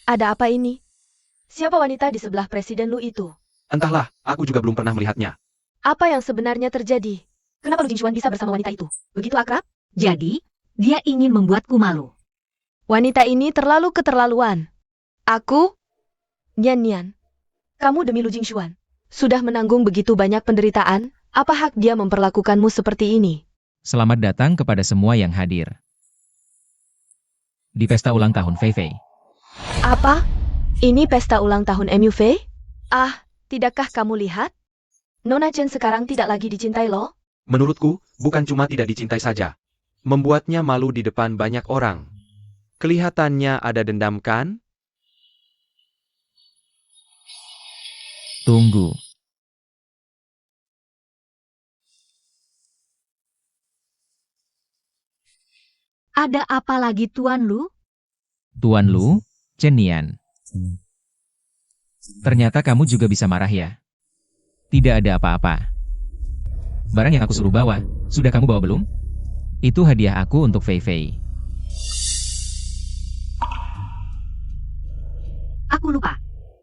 Ada apa ini? Siapa wanita di sebelah Presiden Lu itu? Entahlah, aku juga belum pernah melihatnya. Apa yang sebenarnya terjadi? Kenapa Lu Jingxuan bisa bersama wanita itu? Begitu akrab? Jadi, dia ingin membuatku malu. Wanita ini terlalu keterlaluan. Aku? Nian Nian. Kamu demi Lu Jingxuan sudah menanggung begitu banyak penderitaan, apa hak dia memperlakukanmu seperti ini? Selamat datang kepada semua yang hadir di pesta ulang tahun Fei Fei. Apa? Ini pesta ulang tahun Mu Fei? Ah, tidakkah kamu lihat? Nona Chen sekarang tidak lagi dicintai loh. Menurutku, bukan cuma tidak dicintai saja. Membuatnya malu di depan banyak orang. Kelihatannya ada dendam kan? Tunggu. Ada apa lagi Tuan Lu? Tuan Lu, Chen Nian. Ternyata kamu juga bisa marah ya? Tidak ada apa-apa. Barang yang aku suruh bawa, sudah kamu bawa belum? Itu hadiah aku untuk Fei Fei. Aku lupa.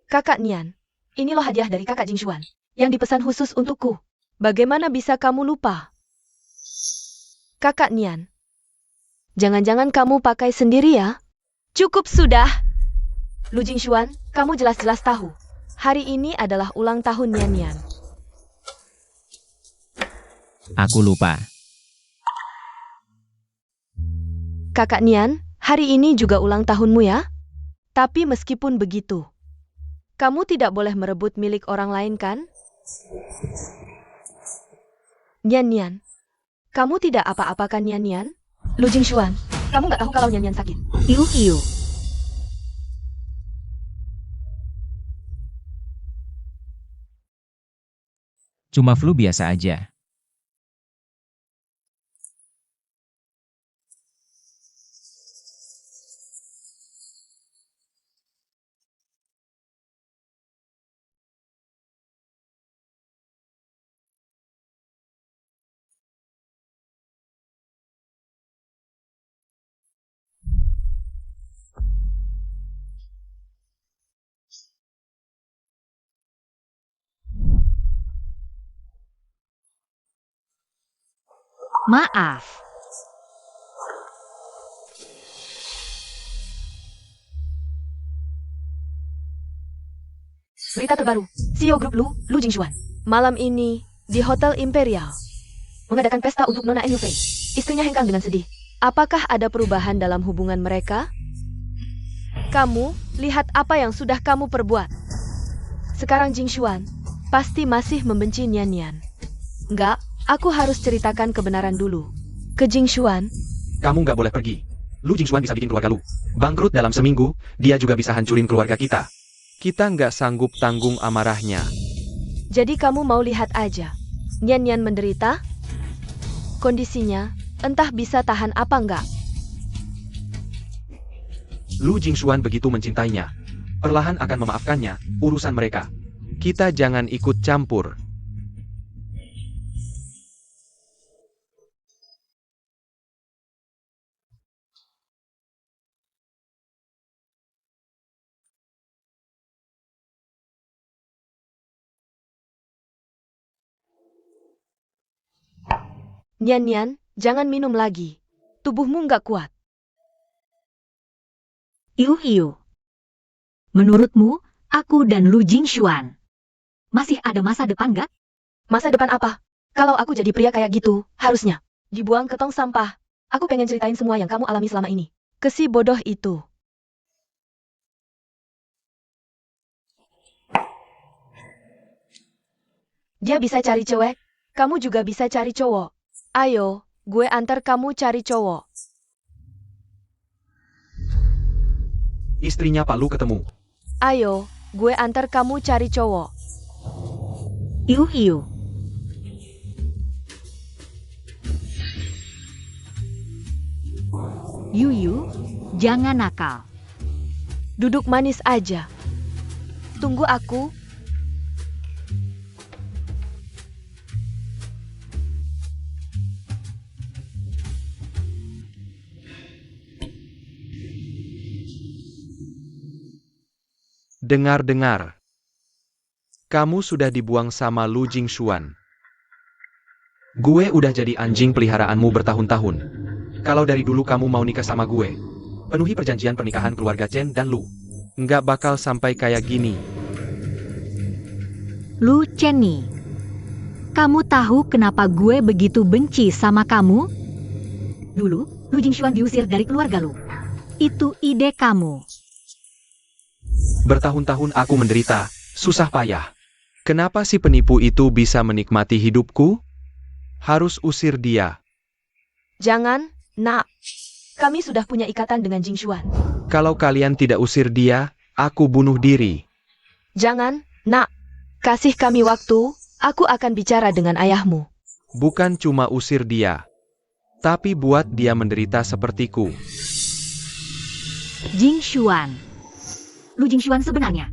Kakak Nian, ini loh hadiah dari kakak Jingxuan yang dipesan khusus untukku. Bagaimana bisa kamu lupa? Kakak Nian, jangan-jangan kamu pakai sendiri ya? Cukup sudah! Lu Jingxuan, kamu jelas-jelas tahu. Hari ini adalah ulang tahun Nian Nian. Aku lupa. Kakak Nian, hari ini juga ulang tahunmu ya? Tapi meskipun begitu, kamu tidak boleh merebut milik orang lain kan? Nian Nian, kamu tidak apa-apakan Nian Nian? Lu Jingxuan, kamu nggak tahu kalau Nian Nian sakit. Iu. Cuma flu biasa aja. Maaf. Berita terbaru, CEO Grup Lu Jingxuan, Malam ini, di Hotel Imperial, mengadakan pesta untuk Nona Mu Fei. Istrinya hengkang dengan sedih. apakah ada perubahan dalam hubungan mereka? Kamu, lihat apa yang sudah kamu perbuat. Sekarang Jingxuan pasti masih membenci Nian Nian. Enggak, aku harus ceritakan kebenaran dulu. Ke Jingxuan, Kamu nggak boleh pergi. Lu Jingxuan bisa bikin keluarga lu bangkrut dalam seminggu, dia juga bisa hancurin keluarga kita. Kita nggak sanggup tanggung amarahnya. jadi kamu mau lihat aja. Nian Nian menderita? Kondisinya, entah bisa tahan apa enggak. Lu Jingxuan begitu mencintainya. Perlahan akan memaafkannya, urusan mereka. Kita jangan ikut campur. Nian Nian, jangan minum lagi. Tubuhmu nggak kuat. Iu. Menurutmu, aku dan Lu Jingxuan masih ada masa depan nggak? Masa depan apa? Kalau aku jadi pria kayak gitu, harusnya dibuang ke tong sampah. Aku pengen ceritain semua yang kamu alami selama ini. Ke si bodoh itu. Dia bisa cari cewek, kamu juga bisa cari cowok. Ayo, gue antar kamu cari cowok. Istrinya Pak Lu ketemu. Ayo, gue antar kamu cari cowok. Iu. Yu, jangan nakal. Duduk manis aja. Tunggu aku. Dengar-dengar. Kamu sudah dibuang sama Lu Jingshuan. Gue udah jadi anjing peliharaanmu bertahun-tahun. Kalau dari dulu kamu mau nikah sama gue, penuhi perjanjian pernikahan keluarga Chen dan Lu. Nggak bakal sampai kayak gini. Lu Chenny, kamu tahu kenapa gue begitu benci sama kamu? Dulu, Lu Jingshuan diusir dari keluarga Lu. Itu ide kamu. Bertahun-tahun aku menderita, susah payah. Kenapa si penipu itu bisa menikmati hidupku? Harus usir dia. Jangan, nak. Kami sudah punya ikatan dengan Jingshuan. Kalau kalian tidak usir dia, aku bunuh diri. Jangan, nak. Kasih kami waktu, aku akan bicara dengan ayahmu. Bukan cuma usir dia, tapi buat dia menderita sepertiku. Jingshuan. Lu Jingshuan sebenarnya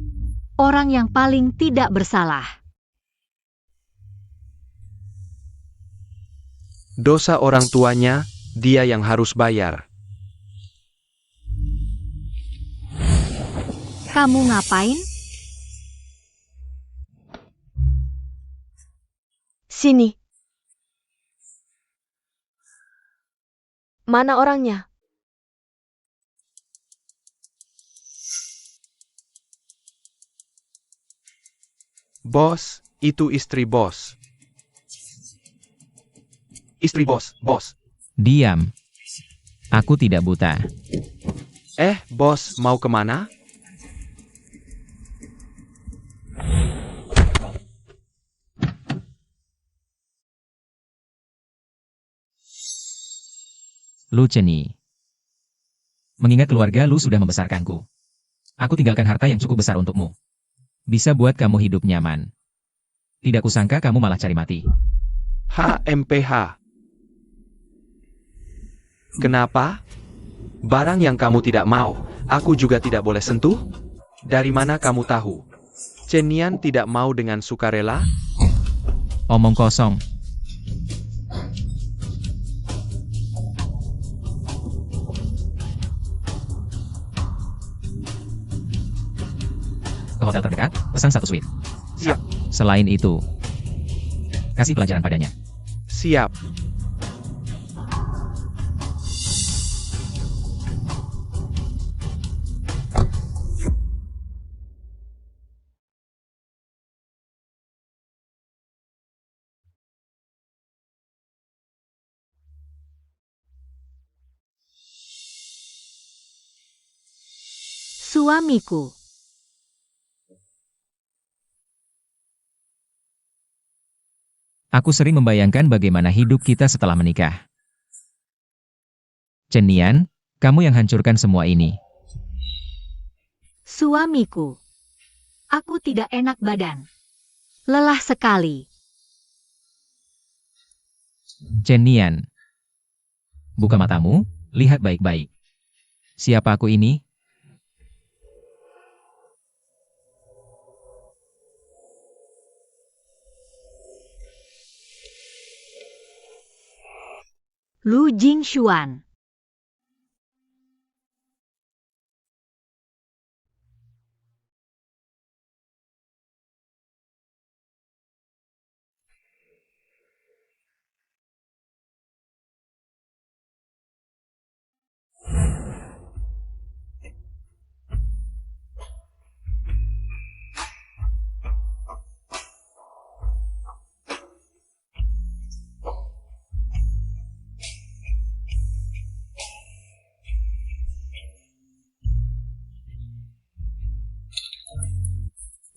orang yang paling tidak bersalah. Dosa orang tuanya, dia yang harus bayar. Kamu ngapain? Sini. Mana orangnya? Bos, itu istri bos. Istri bos, bos. Diam. Aku tidak buta. Bos, mau kemana? Lu Chenny. Mengingat keluarga lu sudah membesarkanku. Aku tinggalkan harta yang cukup besar untukmu. Bisa buat kamu hidup nyaman. Tidak kusangka kamu malah cari mati. HMPH. Kenapa? Barang yang kamu tidak mau, aku juga tidak boleh sentuh? Dari mana kamu tahu? Chen Nian tidak mau dengan sukarela? Omong kosong. Ke hotel terdekat, pesan 1 suite. Siap. Selain itu, kasih pelajaran padanya. Siap. Suamiku. Aku sering membayangkan bagaimana hidup kita setelah menikah. Chen Nian, kamu yang hancurkan semua ini. Suamiku. Aku tidak enak badan. Lelah sekali. Chen Nian. Buka matamu, lihat baik-baik. Siapa aku ini? Lu Jingshuan.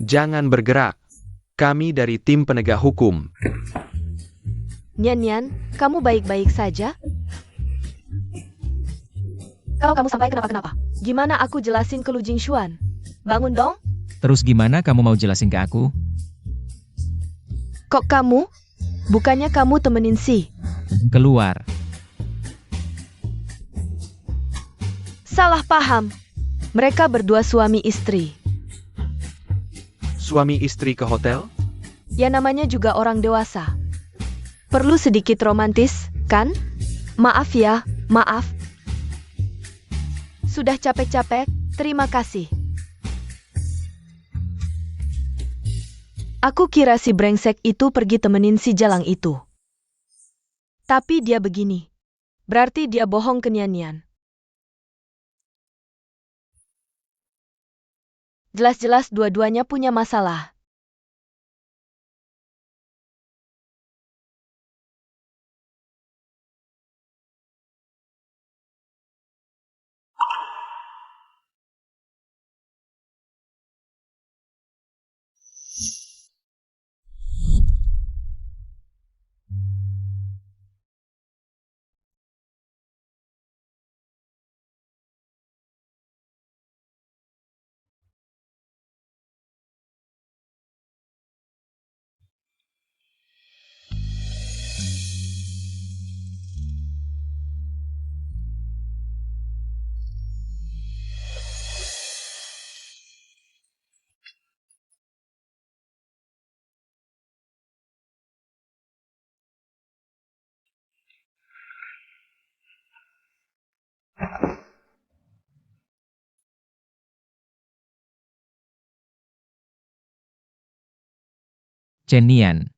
Jangan bergerak. Kami dari tim penegak hukum. Nian Nian, kamu baik-baik saja? Kalau kamu sampai kenapa-kenapa, gimana aku jelasin ke Lu Jingshuan? Bangun dong. Terus gimana kamu mau jelasin ke aku? Kok kamu? Bukannya kamu temenin si? Keluar. Salah paham. Mereka berdua suami istri. Suami istri ke hotel? Ya namanya juga orang dewasa. Perlu sedikit romantis, kan? Maaf ya, maaf. Sudah capek-capek, terima kasih. Aku kira si brengsek itu pergi temenin si Jalang itu. Tapi dia begini. Berarti dia bohong ke Nian. Jelas-jelas dua-duanya punya masalah. Chen Nian.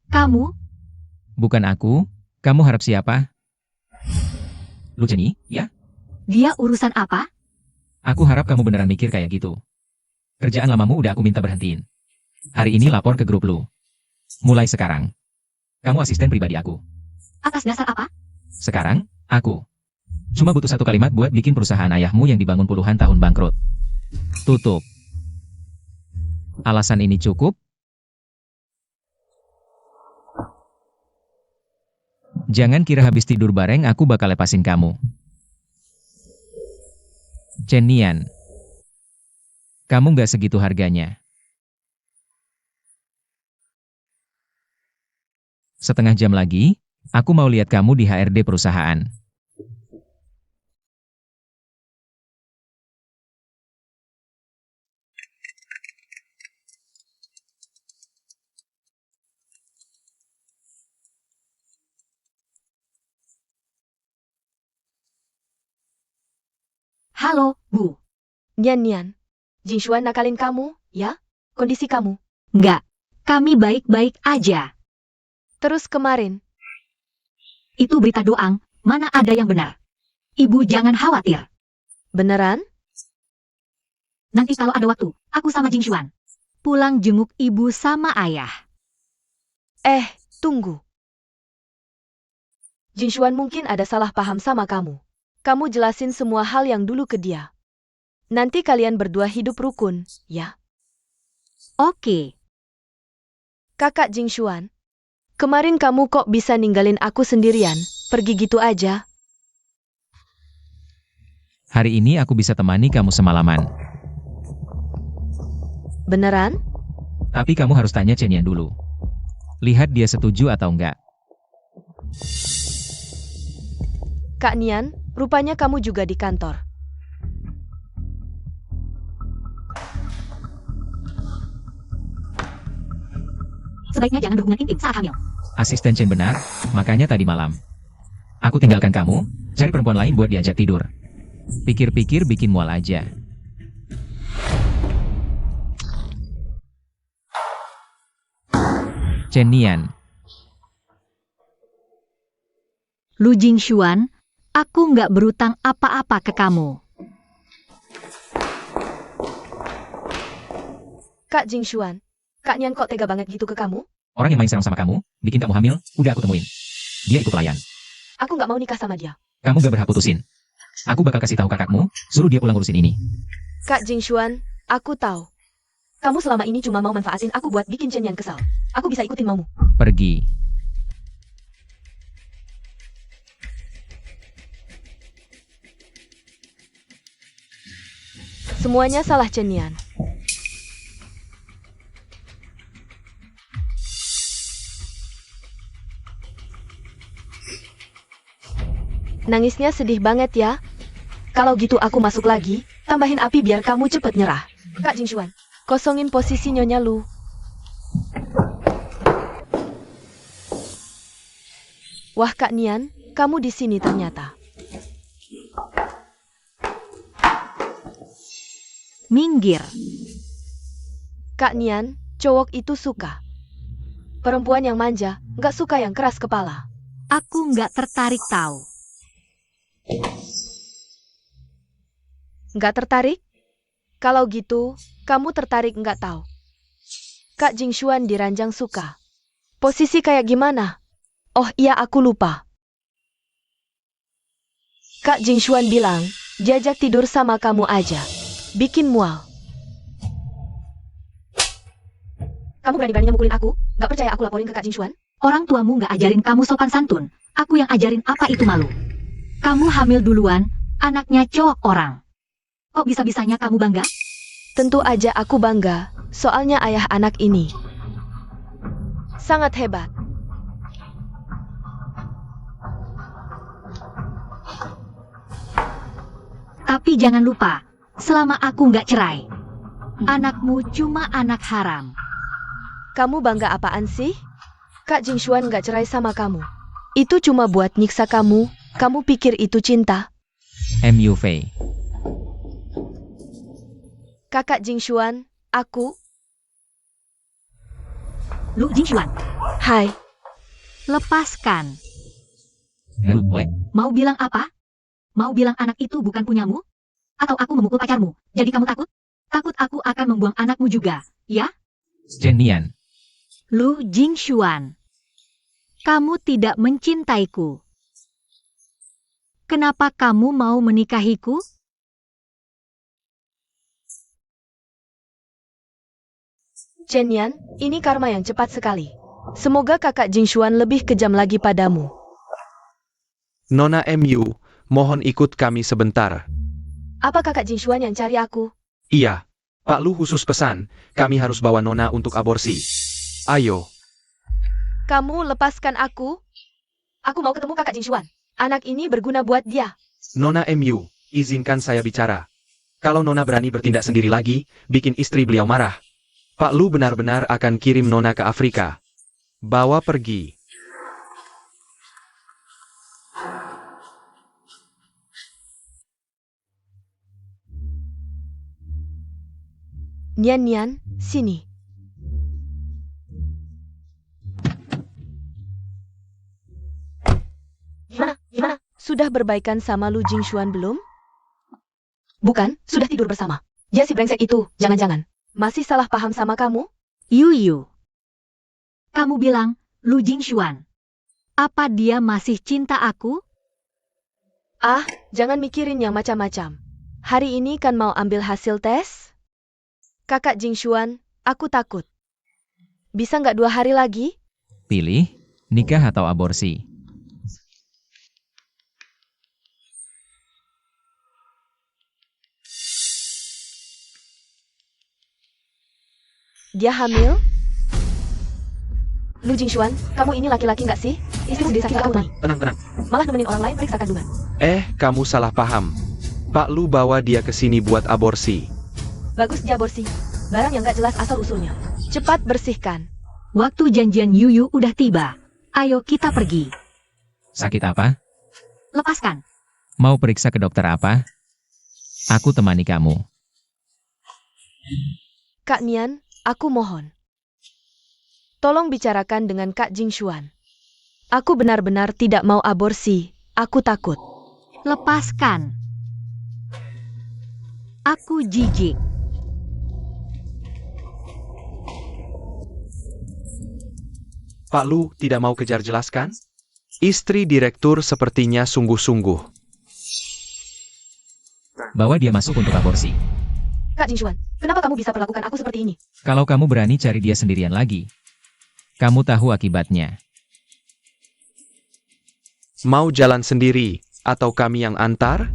Kamu? Bukan aku. Kamu harap siapa? Lu Jenny, ya? Dia urusan apa? Aku harap kamu beneran mikir kayak gitu. Kerjaan lamamu udah aku minta berhentiin. Hari ini lapor ke grup lu. Mulai sekarang. Kamu asisten pribadi aku. Atas dasar apa? Sekarang, aku. Cuma butuh satu kalimat buat bikin perusahaan ayahmu yang dibangun puluhan tahun bangkrut. Tutup. Alasan ini cukup? Jangan kira habis tidur bareng aku bakal lepasin kamu. Chen Nian. Kamu nggak segitu harganya. Setengah jam lagi, aku mau lihat kamu di HRD perusahaan. Halo, Bu. Nian. Jingshuan nakalin kamu, ya? Kondisi kamu. Enggak. Kami baik-baik aja. Terus kemarin. Itu berita doang, mana ada yang benar. Ibu jangan khawatir. Beneran? Nanti kalau ada waktu, aku sama Jingshuan pulang jenguk ibu sama ayah. Tunggu. Jingshuan mungkin ada salah paham sama kamu. Kamu jelasin semua hal yang dulu ke dia. Nanti kalian berdua hidup rukun, ya? Oke. Kakak Jingshuan, kemarin kamu kok bisa ninggalin aku sendirian, pergi gitu aja? Hari ini aku bisa temani kamu semalaman. Beneran? Tapi kamu harus tanya Chen Nian dulu. Lihat dia setuju atau enggak. Kak Nian, rupanya kamu juga di kantor. Sebaiknya jangan berhubungan intim saat hamil. Asisten Chen benar, makanya tadi malam. Aku tinggalkan kamu, cari perempuan lain buat diajak tidur. Pikir-pikir bikin mual aja. Chen Nian. Lu Jingshuan, aku nggak berutang apa-apa ke kamu. Kak Jingshuan, Kak Nian kok tega banget gitu ke kamu? Orang yang main serang sama kamu, bikin kamu hamil, udah aku temuin. Dia ikut pelayan. Aku nggak mau nikah sama dia. Kamu gak berhak putusin. Aku bakal kasih tahu kakakmu, suruh dia pulang urusin ini. Kak Jingshuan, aku tahu. Kamu selama ini cuma mau manfaatin aku buat bikin Chen Nian kesal. Aku bisa ikutin maumu. Pergi. Semuanya salah Chen Nian. Nangisnya sedih banget ya. Kalau gitu aku masuk lagi, tambahin api biar kamu cepet nyerah. Kak Jingshuan, kosongin posisi Nyonya Lu. Wah Kak Nian, kamu di sini ternyata. Minggir. Kak Nian, cowok itu suka. Perempuan yang manja, nggak suka yang keras kepala. Aku nggak tertarik tahu. Nggak tertarik? Kalau gitu, kamu tertarik nggak tahu. Kak Jingshuan diranjang suka. Posisi kayak gimana? Oh iya aku lupa. Kak Jingshuan bilang, diajak tidur sama kamu aja. Bikin mual. Kamu berani-beraninya mukulin aku? Nggak percaya aku laporin ke Kak Jingshuan? Orang tuamu nggak ajarin kamu sopan santun. Aku yang ajarin apa itu malu. Kamu hamil duluan, anaknya cowok orang. Kok bisa-bisanya kamu bangga? Tentu aja aku bangga, soalnya ayah anak ini sangat hebat. Tapi jangan lupa, selama aku nggak cerai, anakmu cuma anak haram. Kamu bangga apaan sih? Kak Jingshuan nggak cerai sama kamu. Itu cuma buat nyiksa kamu. Kamu pikir itu cinta? MU Fei. Kakak Jingshuan, aku. Lu Jingshuan, Hai, lepaskan. Gue. Mau bilang apa? Mau bilang anak itu bukan punyamu? Atau aku memukul pacarmu, jadi kamu takut? Takut aku akan membuang anakmu juga, ya? Chen Nian. Lu Jingshuan, kamu tidak mencintaiku. Kenapa kamu mau menikahiku? Chen Yan, ini karma yang cepat sekali. Semoga kakak Jingshuan lebih kejam lagi padamu. Nona MU, mohon ikut kami sebentar. Apa kakak Jingshuan yang cari aku? Iya, Pak Lu khusus pesan, kami harus bawa Nona untuk aborsi. Ayo. Kamu lepaskan aku? Aku mau ketemu kakak Jingshuan. Anak ini berguna buat dia. Nona MU, izinkan saya bicara. Kalau Nona berani bertindak sendiri lagi, bikin istri beliau marah. Pak Lu benar-benar akan kirim Nona ke Afrika. Bawa pergi. Nian, sini. Gimana? Sudah berbaikan sama Lu Jingshuan belum? Bukan, sudah tidur bersama. Dia si brengsek itu, jangan-jangan. Masih salah paham sama kamu? Yuyu. Kamu bilang, Lu Jingshuan. Apa dia masih cinta aku? Ah, jangan mikirin yang macam-macam. Hari ini kan mau ambil hasil tes? Kakak Jingshuan, aku takut. Bisa nggak 2 hari lagi? Pilih, nikah atau aborsi. Dia hamil? Lu Jingshuan, kamu ini laki-laki nggak sih? Istrimu desa kamu nih. Tenang. Malah nemenin orang lain periksa kandungan. Kamu salah paham. Pak Lu bawa dia ke sini buat aborsi. Bagus dia aborsi. Barang yang nggak jelas asal-usulnya. Cepat bersihkan. Waktu janjian Yuyu udah tiba. Ayo kita pergi. Sakit apa? Lepaskan. Mau periksa ke dokter apa? Aku temani kamu. Kak Nian, aku mohon. Tolong bicarakan dengan Kak Jingshuan. Aku benar-benar tidak mau aborsi. Aku takut. Lepaskan. Aku jijik. Pak Lu tidak mau kejar jelaskan? Istri direktur sepertinya sungguh-sungguh. Bawa dia masuk untuk aborsi. Kak Jingshuan, kenapa kamu bisa perlakukan aku seperti ini? Kalau kamu berani cari dia sendirian lagi, kamu tahu akibatnya. Mau jalan sendiri, atau kami yang antar?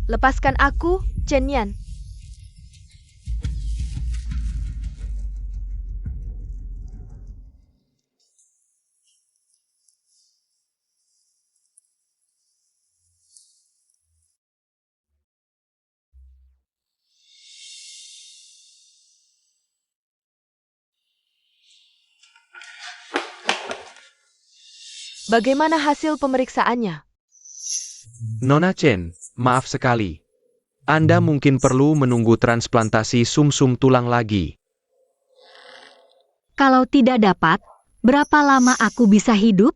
Lepaskan aku, Chen Yan. Bagaimana hasil pemeriksaannya? Nona Chen, maaf sekali. Anda mungkin perlu menunggu transplantasi sumsum tulang lagi. Kalau tidak dapat, berapa lama aku bisa hidup?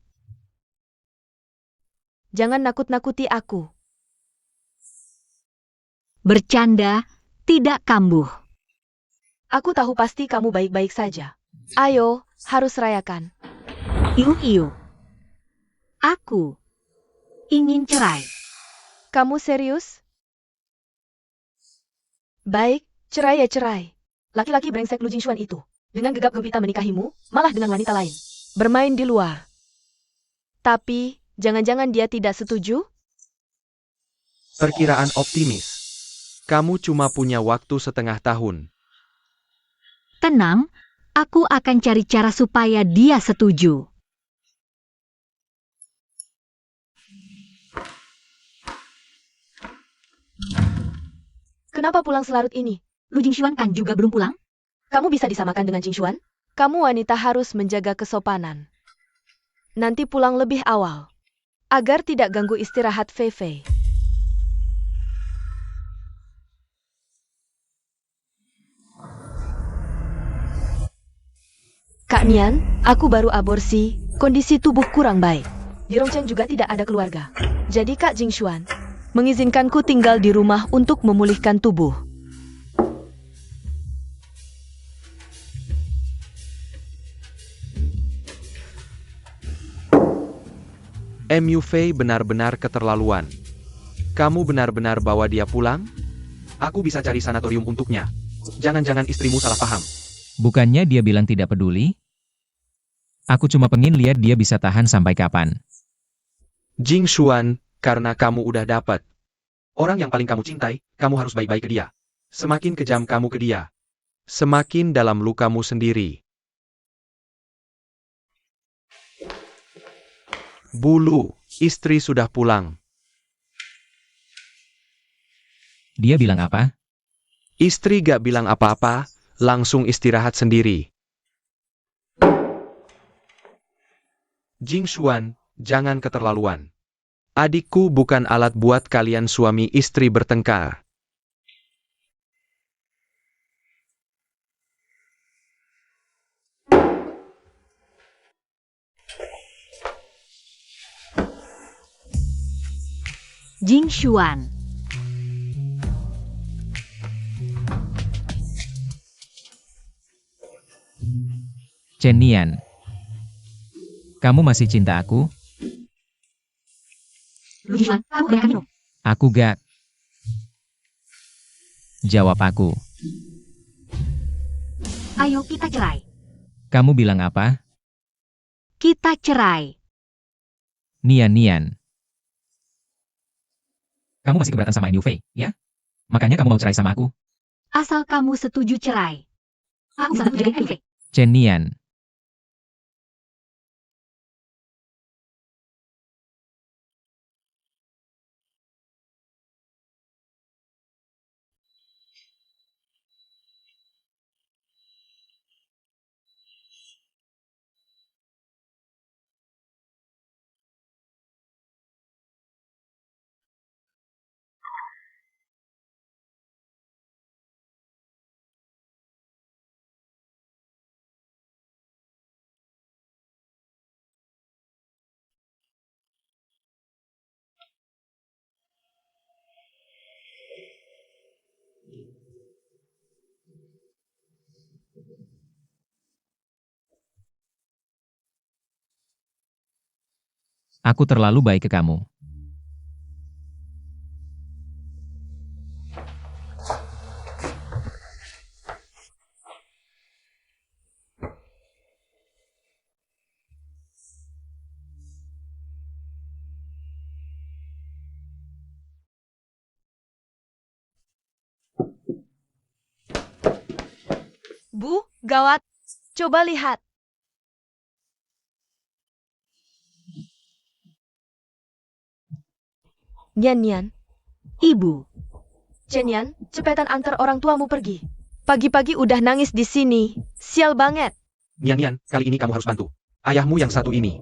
Jangan nakut-nakuti aku. Bercanda, tidak kambuh. Aku tahu pasti kamu baik-baik saja. Ayo, harus rayakan. Iu. Aku ingin cerai. Kamu serius? Baik, cerai ya cerai. Laki-laki brengsek Lu Jingshuan itu, dengan gegap gempita menikahimu, malah dengan wanita lain. Bermain di luar. Tapi, jangan-jangan dia tidak setuju? Perkiraan optimis. Kamu cuma punya waktu setengah tahun. Tenang, aku akan cari cara supaya dia setuju. Kenapa pulang selarut ini? Lu Jingshuan kan juga belum pulang? Kamu bisa disamakan dengan Jingshuan? Kamu wanita harus menjaga kesopanan. Nanti pulang lebih awal. Agar tidak ganggu istirahat Fei Fei. Kak Nian, aku baru aborsi, kondisi tubuh kurang baik. Di Rongcheng juga tidak ada keluarga. Jadi Kak Jingshuan mengizinkanku tinggal di rumah untuk memulihkan tubuh. Mu Fei benar-benar keterlaluan. Kamu benar-benar bawa dia pulang? Aku bisa cari sanatorium untuknya. Jangan-jangan istrimu salah paham. Bukannya dia bilang tidak peduli? Aku cuma pengen lihat dia bisa tahan sampai kapan. Jingshuan, karena kamu udah dapat orang yang paling kamu cintai, kamu harus baik-baik ke dia. Semakin kejam kamu ke dia, semakin dalam lukamu sendiri. Bulu, istri sudah pulang. Dia bilang apa? Istri gak bilang apa-apa, langsung istirahat sendiri. Jingshuan, jangan keterlaluan. Adikku bukan alat buat kalian suami istri bertengkar. Jingshuan. Chen Nian. Kamu masih cinta aku? Lu Jingshuan, kamu kebanyakan minum. Aku gak. Jawab aku. Ayo kita cerai. Kamu bilang apa? Kita cerai. Nian. Kamu masih keberatan sama Mu Fei, ya? Makanya kamu mau cerai sama aku? Asal kamu setuju cerai. Aku sangat menjagain Mu Fei. Chen Nian. Aku terlalu baik ke kamu. Bu, gawat. Coba lihat. Nian. Ibu. Chen Nian, cepetan antar orang tuamu pergi. Pagi-pagi udah nangis di sini. Sial banget. Nian, kali ini kamu harus bantu. Ayahmu yang satu ini.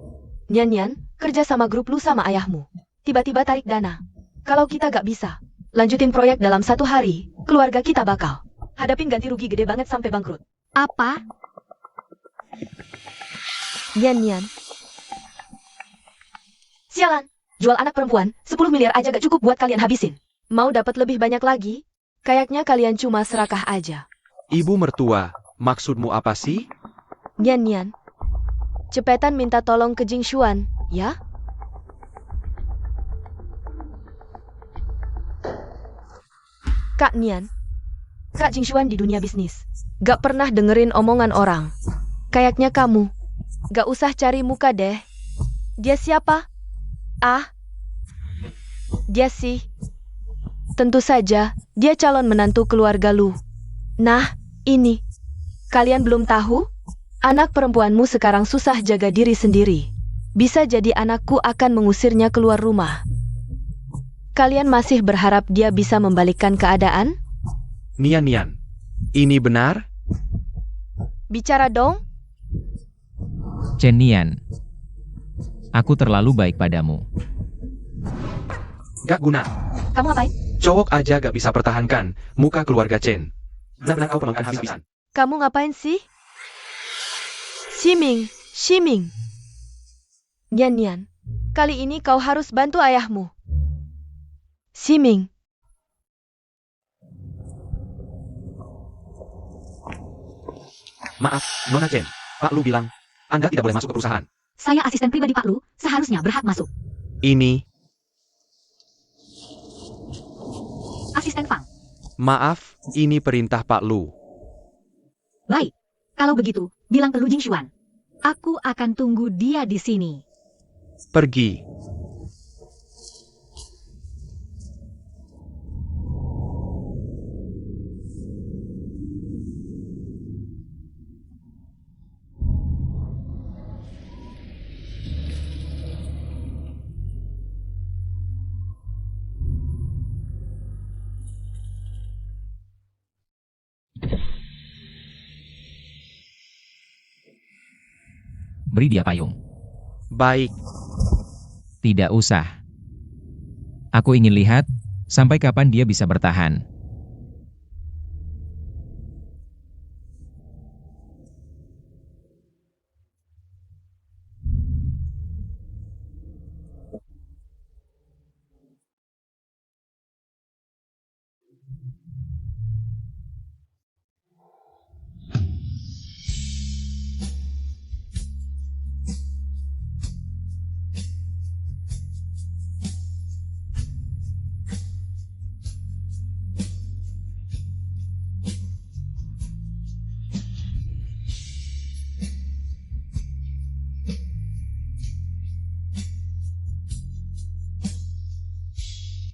Nian, kerja sama grup lu sama ayahmu. Tiba-tiba tarik dana. Kalau kita gak bisa lanjutin proyek dalam 1 hari, keluarga kita bakal hadapin ganti rugi gede banget sampai bangkrut. Apa? Nian. Sialan, jual anak perempuan, 10 miliar aja gak cukup buat kalian habisin. Mau dapat lebih banyak lagi? Kayaknya kalian cuma serakah aja. Ibu mertua, maksudmu apa sih? Nian. Cepetan minta tolong ke Jing Xuan, ya? Kak Nian. Kak Jing Xuan di dunia bisnis. Gak pernah dengerin omongan orang. Kayaknya kamu gak usah cari muka deh. Dia siapa? Dia sih. Tentu saja, dia calon menantu keluarga lu. Nah, ini. Kalian belum tahu? Anak perempuanmu sekarang susah jaga diri sendiri. Bisa jadi anakku akan mengusirnya keluar rumah. Kalian masih berharap dia bisa membalikkan keadaan? Nian. Ini benar? Bicara dong. Chen Nian. Aku terlalu baik padamu. Gak guna. Kamu ngapain? Cowok aja gak bisa pertahankan muka keluarga Chen. Benar-benar kau pemangkan habis-habisan. Kamu ngapain sih? Ximing. Nian. Kali ini kau harus bantu ayahmu. Ximing. Maaf, Nona Chen. Pak Lu bilang, Anda tidak boleh masuk ke perusahaan. Saya asisten pribadi Pak Lu, seharusnya berhak masuk. Ini, Asisten Fang. maaf, ini perintah Pak Lu. Baik, kalau begitu, bilang ke Lu Jing Xuan. Aku akan tunggu dia di sini. Pergi. Beri dia payung. Baik. Tidak usah. Aku ingin lihat sampai kapan dia bisa bertahan.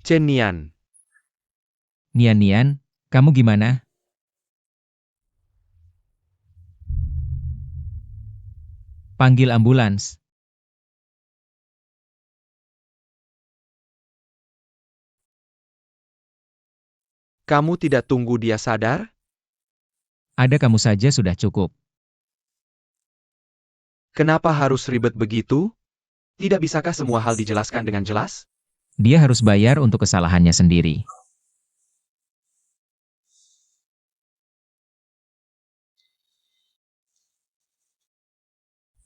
Chen Nian. Nian, kamu gimana? Panggil ambulans. Kamu tidak tunggu dia sadar? Ada kamu saja sudah cukup. Kenapa harus ribet begitu? Tidak bisakah semua hal dijelaskan dengan jelas? Dia harus bayar untuk kesalahannya sendiri.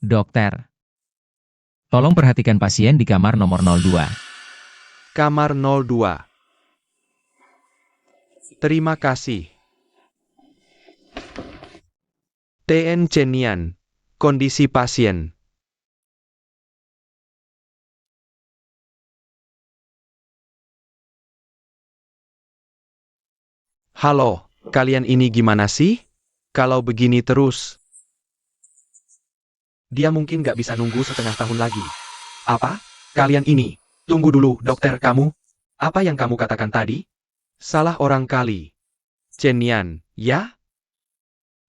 Dokter, tolong perhatikan pasien di kamar nomor 02. Kamar 02. Terima kasih. TN Chen Nian. Kondisi pasien. Halo, kalian ini gimana sih? Kalau begini terus, dia mungkin gak bisa nunggu setengah tahun lagi. Apa? Kalian ini? Tunggu dulu, dokter kamu. Apa yang kamu katakan tadi? Salah orang kali. Chen Nian, ya?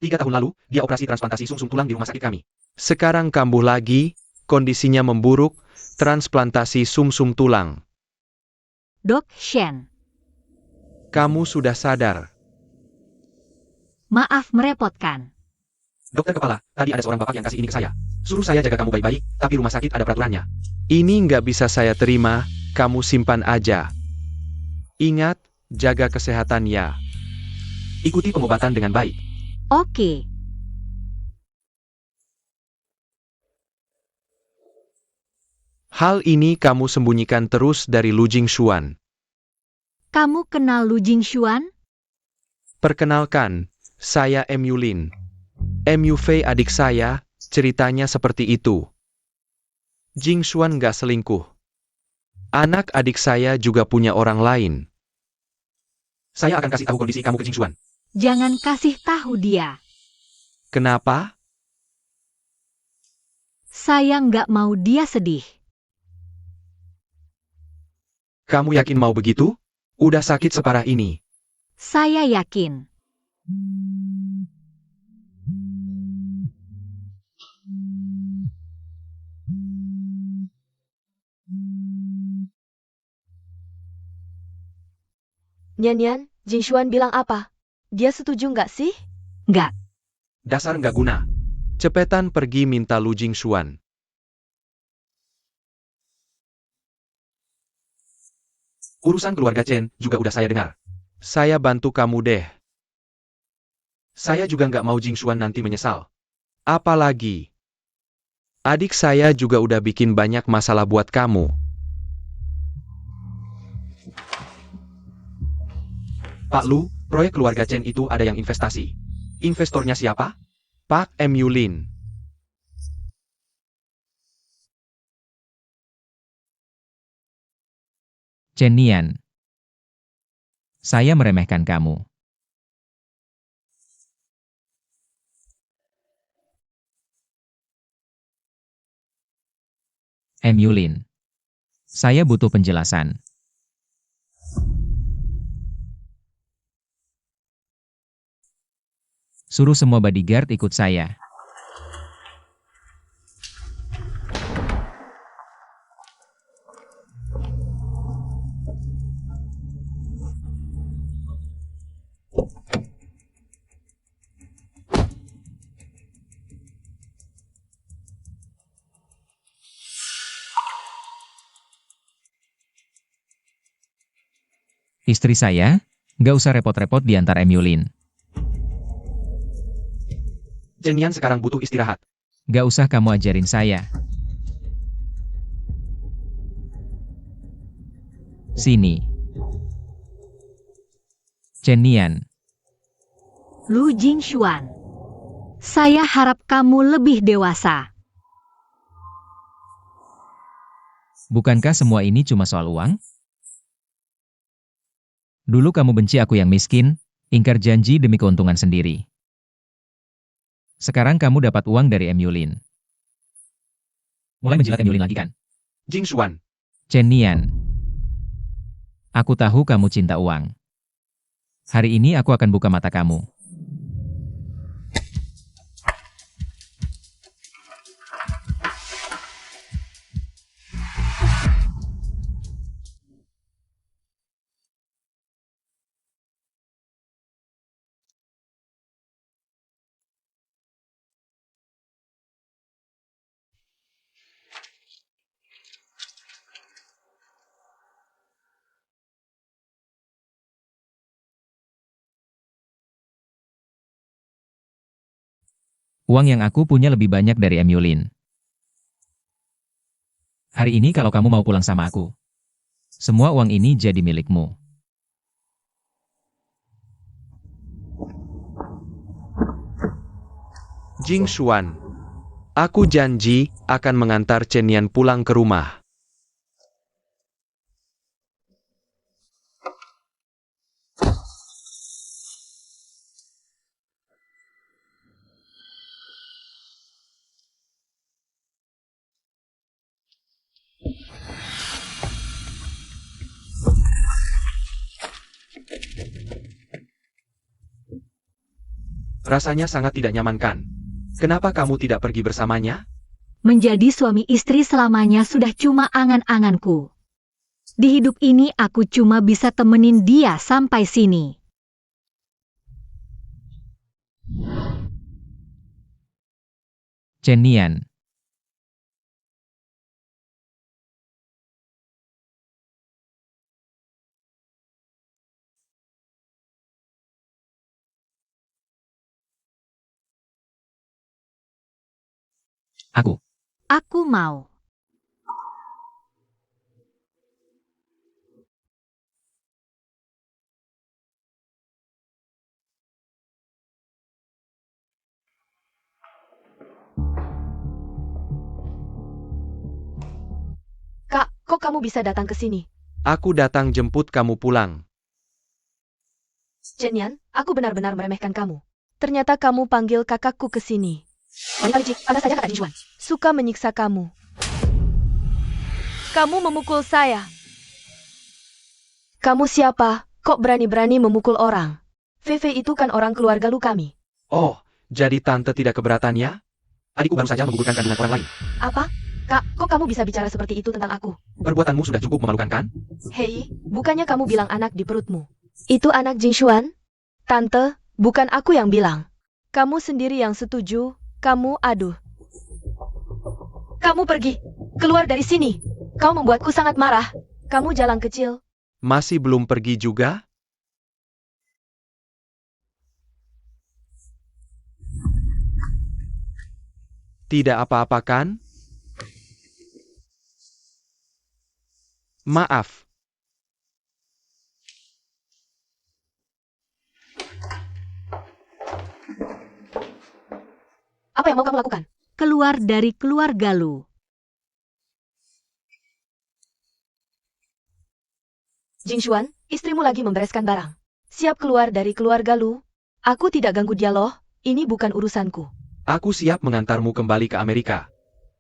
3 tahun lalu, dia operasi transplantasi sumsum tulang di rumah sakit kami. Sekarang kambuh lagi, kondisinya memburuk, transplantasi sumsum tulang. Dok Shen, Kamu sudah sadar. maaf merepotkan. Dokter kepala, tadi ada seorang bapak yang kasih ini ke saya. Suruh saya jaga kamu baik-baik, tapi rumah sakit ada peraturannya. Ini nggak bisa saya terima, kamu simpan aja. Ingat, jaga kesehatan ya. Ikuti pengobatan dengan baik. Oke. Hal ini kamu sembunyikan terus dari Lu Jingshuan. Kamu kenal Lu Jingshuan? Perkenalkan, saya Yulin. Fei adik saya, ceritanya seperti itu. Jingshuan nggak selingkuh. Anak adik saya juga punya orang lain. Saya akan kasih tahu kondisi kamu ke Jingshuan. Jangan kasih tahu dia. Kenapa? Saya nggak mau dia sedih. Kamu yakin mau begitu? Udah sakit separah ini. Saya yakin. Nian, Jingshuan bilang apa? Dia setuju nggak sih? Nggak. Dasar nggak guna. Cepetan pergi minta Lu Jingshuan. Urusan keluarga Chen juga udah saya dengar. Saya bantu kamu deh. Saya juga nggak mau Jingshuan nanti menyesal. Apalagi, adik saya juga udah bikin banyak masalah buat kamu. Pak Lu, proyek keluarga Chen itu ada yang investasi. Investornya siapa? Pak Yulin. Chen Nian. Saya meremehkan kamu. Yulin. Saya butuh penjelasan. Suruh semua bodyguard ikut saya. Istri saya, nggak usah repot-repot diantar Yulin. Chen Nian sekarang butuh istirahat. Nggak usah kamu ajarin saya. Sini. Chen Nian. Lu Jingshuan. Saya harap kamu lebih dewasa. Bukankah semua ini cuma soal uang? Dulu kamu benci aku yang miskin, ingkar janji demi keuntungan sendiri. Sekarang kamu dapat uang dari Yulin. Mulai menjilat Yulin lagi kan? Jingshuan. Chen Nian. Aku tahu kamu cinta uang. Hari ini aku akan buka mata kamu. Uang yang aku punya lebih banyak dari Yulin. Hari ini kalau kamu mau pulang sama aku, semua uang ini jadi milikmu. Jingshuan. Aku janji akan mengantar Chen Nian pulang ke rumah. Rasanya sangat tidak nyaman kan? Kenapa kamu tidak pergi bersamanya? Menjadi suami istri selamanya sudah cuma angan-anganku. Di hidup ini aku cuma bisa temenin dia sampai sini. Chen Nian. Aku. Aku mau. Kak, kok kamu bisa datang ke sini? Aku datang jemput kamu pulang. Chen Yan, aku benar-benar meremehkan kamu. Ternyata kamu panggil kakakku ke sini. Wanita licik, pantas saja kakak Jinxuan. Suka menyiksa kamu. Kamu memukul saya. Kamu siapa? Kok berani-berani memukul orang? Fei itu kan orang keluarga lu kami. Oh, jadi tante tidak keberatan ya? Adikku baru saja menggugurkan kandungan orang lain. Apa? Kak, kok kamu bisa bicara seperti itu tentang aku? Perbuatanmu sudah cukup memalukan kan? Hei, bukannya kamu bilang anak di perutmu? Itu anak Jinxuan? Tante, bukan aku yang bilang. Kamu sendiri yang setuju, kamu aduh. Kamu pergi, keluar dari sini. Kau membuatku sangat marah. Kamu jalan kecil. Masih belum pergi juga? Tidak apa-apa kan? Maaf. Apa yang mau kamu lakukan? Keluar dari keluarga lu. Jinxuan, istrimu lagi membereskan barang. Siap keluar dari keluarga lu. Aku tidak ganggu dia loh, ini bukan urusanku. Aku siap mengantarmu kembali ke Amerika.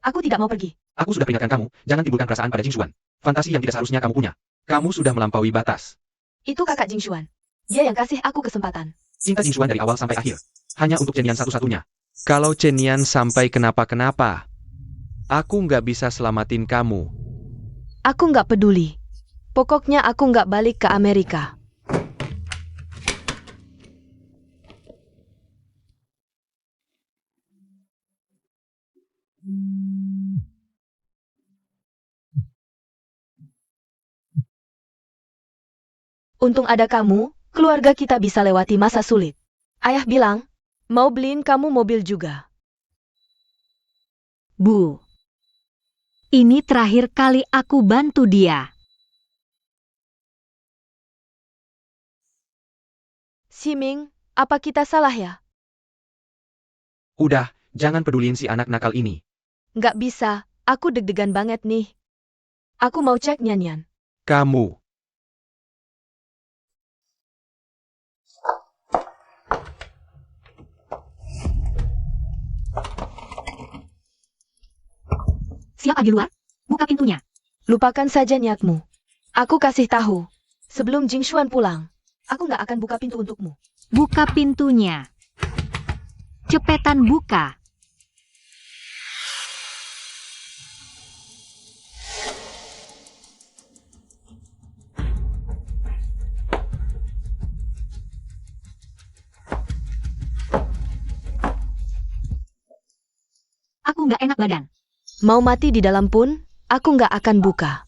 Aku tidak mau pergi. Aku sudah peringatkan kamu, jangan timbulkan perasaan pada Jinxuan. Fantasi yang tidak seharusnya kamu punya. Kamu sudah melampaui batas. Itu kakak Jinxuan. Dia yang kasih aku kesempatan. Cinta Jinxuan dari awal sampai akhir. Hanya untuk Chen Yan satu-satunya. Kalau Chen Yan sampai kenapa-kenapa, aku nggak bisa selamatin kamu. Aku nggak peduli. Pokoknya aku nggak balik ke Amerika. Untung ada kamu, keluarga kita bisa lewati masa sulit. Ayah bilang, mau beliin kamu mobil juga. Bu. Ini terakhir kali aku bantu dia. Siming, apa kita salah ya? Udah, jangan peduliin si anak nakal ini. Nggak bisa, aku deg-degan banget nih. Aku mau cek Nyanyan. Kamu. Siapa di luar? Buka pintunya. Lupakan saja niatmu. Aku kasih tahu. Sebelum Jinxuan pulang, aku nggak akan buka pintu untukmu. Buka pintunya. Cepetan buka. Aku nggak enak badan. Mau mati di dalam pun, aku nggak akan buka.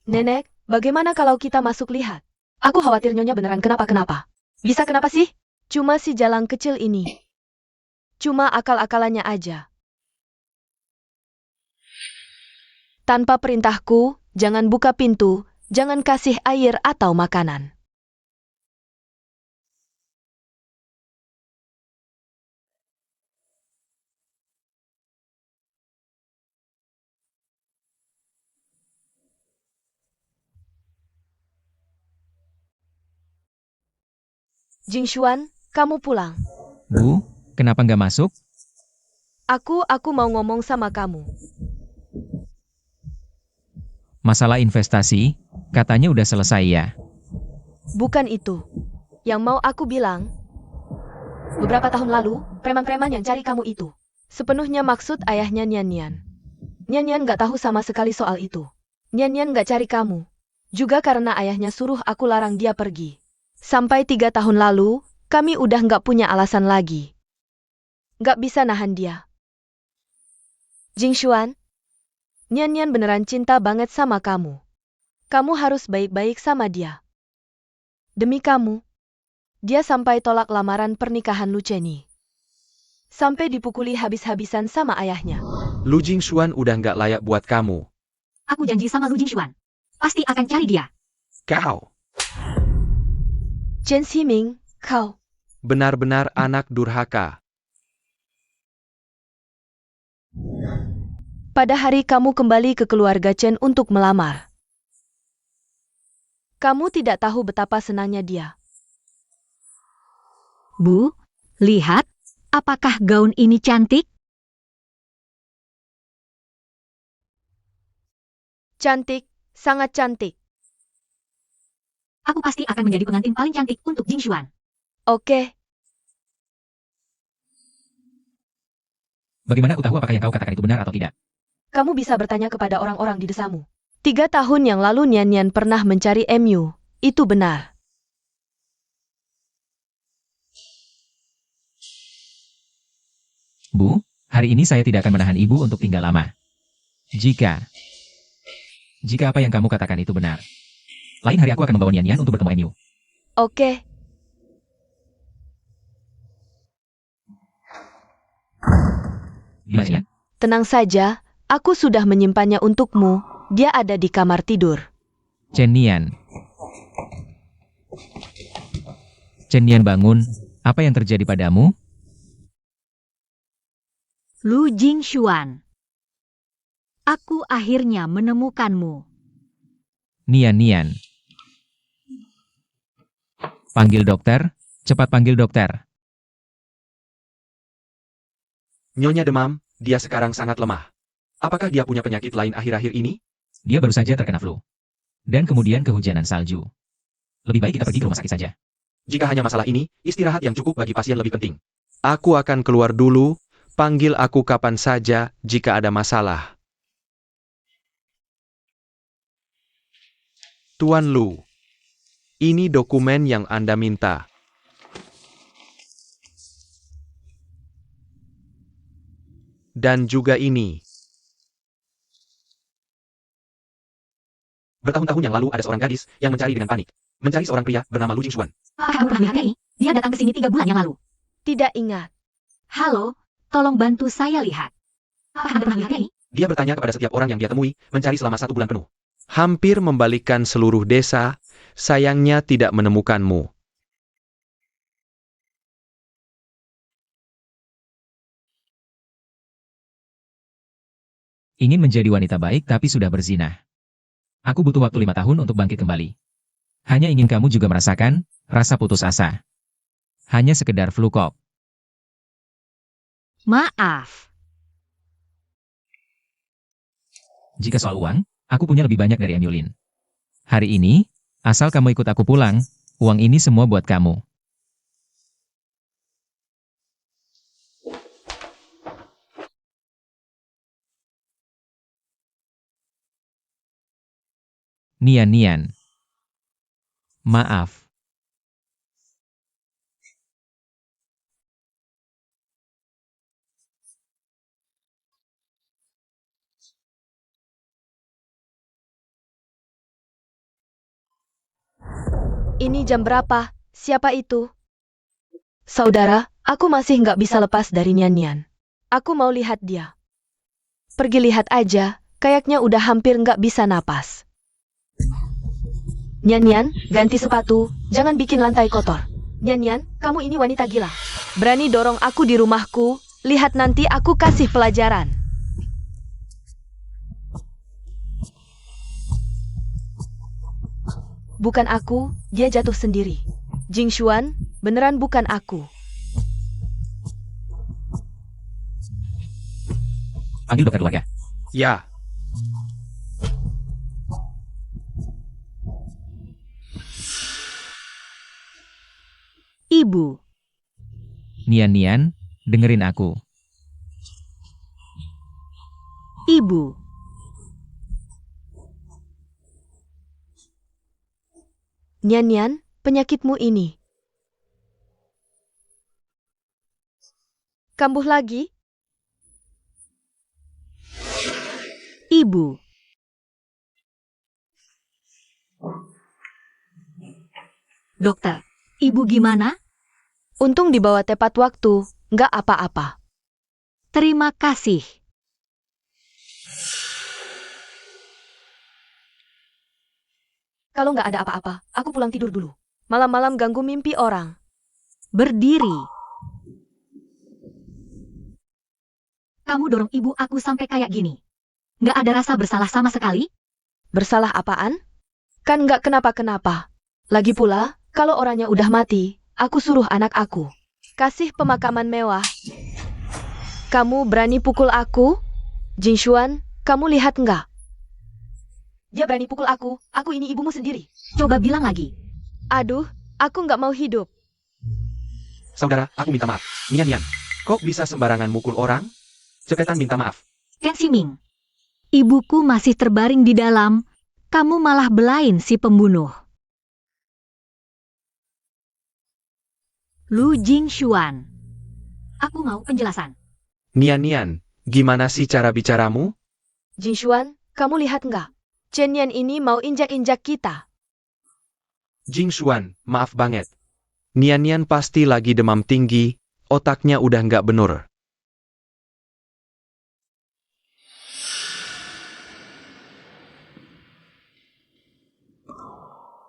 Nenek, bagaimana kalau kita masuk lihat? Aku khawatir Nyonya beneran kenapa-kenapa. Bisa kenapa sih? Cuma si jalan kecil ini. Cuma akal-akalannya aja. Tanpa perintahku, jangan buka pintu, jangan kasih air atau makanan. Jinxuan, kamu pulang. Bu, kenapa nggak masuk? Aku mau ngomong sama kamu. Masalah investasi, katanya udah selesai ya. Bukan itu. Yang mau aku bilang, beberapa tahun lalu, preman-preman yang cari kamu itu, sepenuhnya maksud ayahnya Nyanyan. Nyanyan gak tahu sama sekali soal itu. Nyanyan gak cari kamu. Juga karena ayahnya suruh aku larang dia pergi. Sampai 3 tahun lalu, kami udah gak punya alasan lagi. Gak bisa nahan dia. Jinxuan, Nyanyan beneran cinta banget sama kamu. Kamu harus baik-baik sama dia. Demi kamu, dia sampai tolak lamaran pernikahan Luceni. Sampai dipukuli habis-habisan sama ayahnya. Lu Jingxuan udah nggak layak buat kamu. Aku janji sama Lu Jingxuan. Pasti akan cari dia. Kau Chen Ximing, kau. benar-benar anak durhaka. Pada hari kamu kembali ke keluarga Chen untuk melamar. Kamu tidak tahu betapa senangnya dia. Bu, lihat. Apakah gaun ini cantik? Cantik, sangat cantik. Aku pasti akan menjadi pengantin paling cantik untuk Jingxuan. Oke, Bagaimana aku tahu apakah yang kau katakan itu benar atau tidak? kamu bisa bertanya kepada orang-orang di desamu. 3 tahun yang lalu Nian Nian pernah mencari MU. Itu benar. Bu, hari ini saya tidak akan menahan ibu untuk tinggal lama. Jika apa yang kamu katakan itu benar, lain hari aku akan membawa Nian Nian untuk bertemu MU. Oke, Gimana Nian? tenang saja. Aku sudah menyimpannya untukmu. Dia ada di kamar tidur. Chen Nian. Chen Nian bangun. Apa yang terjadi padamu? Lu Jingxuan. Aku akhirnya menemukanmu. Nian Nian. Panggil dokter. Cepat panggil dokter. Nyonya demam, dia sekarang sangat lemah. Apakah dia punya penyakit lain akhir-akhir ini? Dia baru saja terkena flu. Dan kemudian kehujanan salju. Lebih baik kita pergi ke rumah sakit saja. Jika hanya masalah ini, istirahat yang cukup bagi pasien lebih penting. Aku akan keluar dulu, panggil aku kapan saja jika ada masalah. Tuan Lu, ini dokumen yang Anda minta. Dan juga ini. Bertahun-tahun yang lalu ada seorang gadis yang mencari dengan panik. Mencari seorang pria bernama Lu Jingxuan. Apakah kamu pernah melihat ini? Dia datang ke sini 3 bulan yang lalu. Tidak ingat. Halo, tolong bantu saya lihat. Apakah Anda pernah melihat ini? Dia bertanya kepada setiap orang yang dia temui, mencari selama 1 bulan penuh. Hampir membalikkan seluruh desa, sayangnya tidak menemukanmu. Ingin menjadi wanita baik tapi sudah berzina. Aku butuh waktu 5 tahun untuk bangkit kembali. Hanya ingin kamu juga merasakan rasa putus asa. Hanya sekedar flu kok. Maaf. Jika soal uang, aku punya lebih banyak dari Emyulin. Hari ini, asal kamu ikut aku pulang, uang ini semua buat kamu. Nian Nian. Maaf. Ini jam berapa? Siapa itu? Saudara, aku masih nggak bisa lepas dari Nian Nian. Aku mau lihat dia. Pergi lihat aja, kayaknya udah hampir nggak bisa napas. Nian Nian, ganti sepatu, jangan bikin lantai kotor. Nian Nian, kamu ini wanita gila. Berani dorong aku di rumahku, lihat nanti aku kasih pelajaran. Bukan aku, dia jatuh sendiri. Jingxuan, beneran bukan aku. Panggil dokter keluarga. Ya, Ibu. Nian Nian, dengerin aku. Ibu. Nian Nian, penyakitmu ini. Kambuh lagi? Ibu. Dokter, ibu gimana? Untung dibawa tepat waktu, nggak apa-apa. Terima kasih. Kalau nggak ada apa-apa, aku pulang tidur dulu. Malam-malam ganggu mimpi orang. Berdiri. Kamu dorong ibu aku sampai kayak gini. Nggak ada rasa bersalah sama sekali? Bersalah apaan? Kan nggak kenapa-kenapa. Lagi pula, kalau orangnya udah mati, aku suruh anak aku kasih pemakaman mewah. Kamu berani pukul aku? Jingshuan, kamu lihat nggak? Dia berani pukul aku ini ibumu sendiri. Coba bilang lagi. Aduh, aku nggak mau hidup. Saudara, aku minta maaf. Nian, kok bisa sembarangan mukul orang? Cepetan minta maaf. Ken Siming. Ibuku masih terbaring di dalam, kamu malah belain si pembunuh. Lu Jingshuan. Aku mau penjelasan. Nian, gimana sih cara bicaramu? Jingshuan, kamu lihat nggak? Chen Yan ini mau injak-injak kita. Jingshuan, maaf banget. Nian pasti lagi demam tinggi, otaknya udah nggak benur.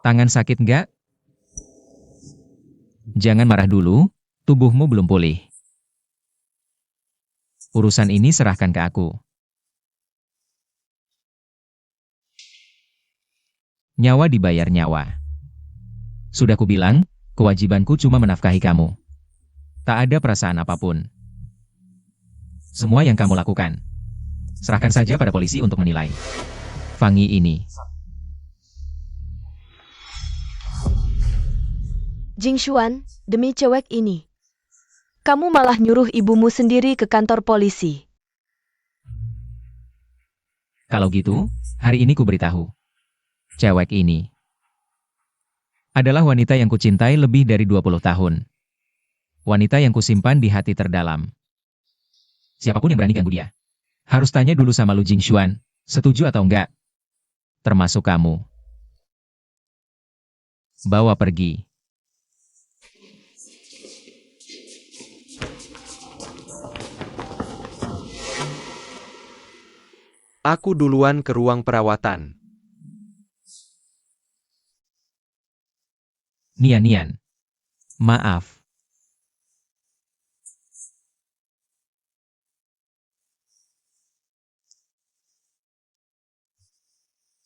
Tangan sakit nggak? Jangan marah dulu, tubuhmu belum pulih. Urusan ini serahkan ke aku. Nyawa dibayar nyawa. Sudah kubilang, kewajibanku cuma menafkahi kamu. Tak ada perasaan apapun. Semua yang kamu lakukan, serahkan saja pada polisi untuk menilai. Fangi ini. Jingshuan, demi cewek ini. Kamu malah nyuruh ibumu sendiri ke kantor polisi. Kalau gitu, hari ini ku beritahu. Cewek ini adalah wanita yang kucintai lebih dari 20 tahun. Wanita yang kusimpan di hati terdalam. Siapapun yang berani ganggu dia, harus tanya dulu sama Lu Jingshuan, setuju atau enggak. Termasuk kamu. Bawa pergi. Aku duluan ke ruang perawatan. Nian, maaf.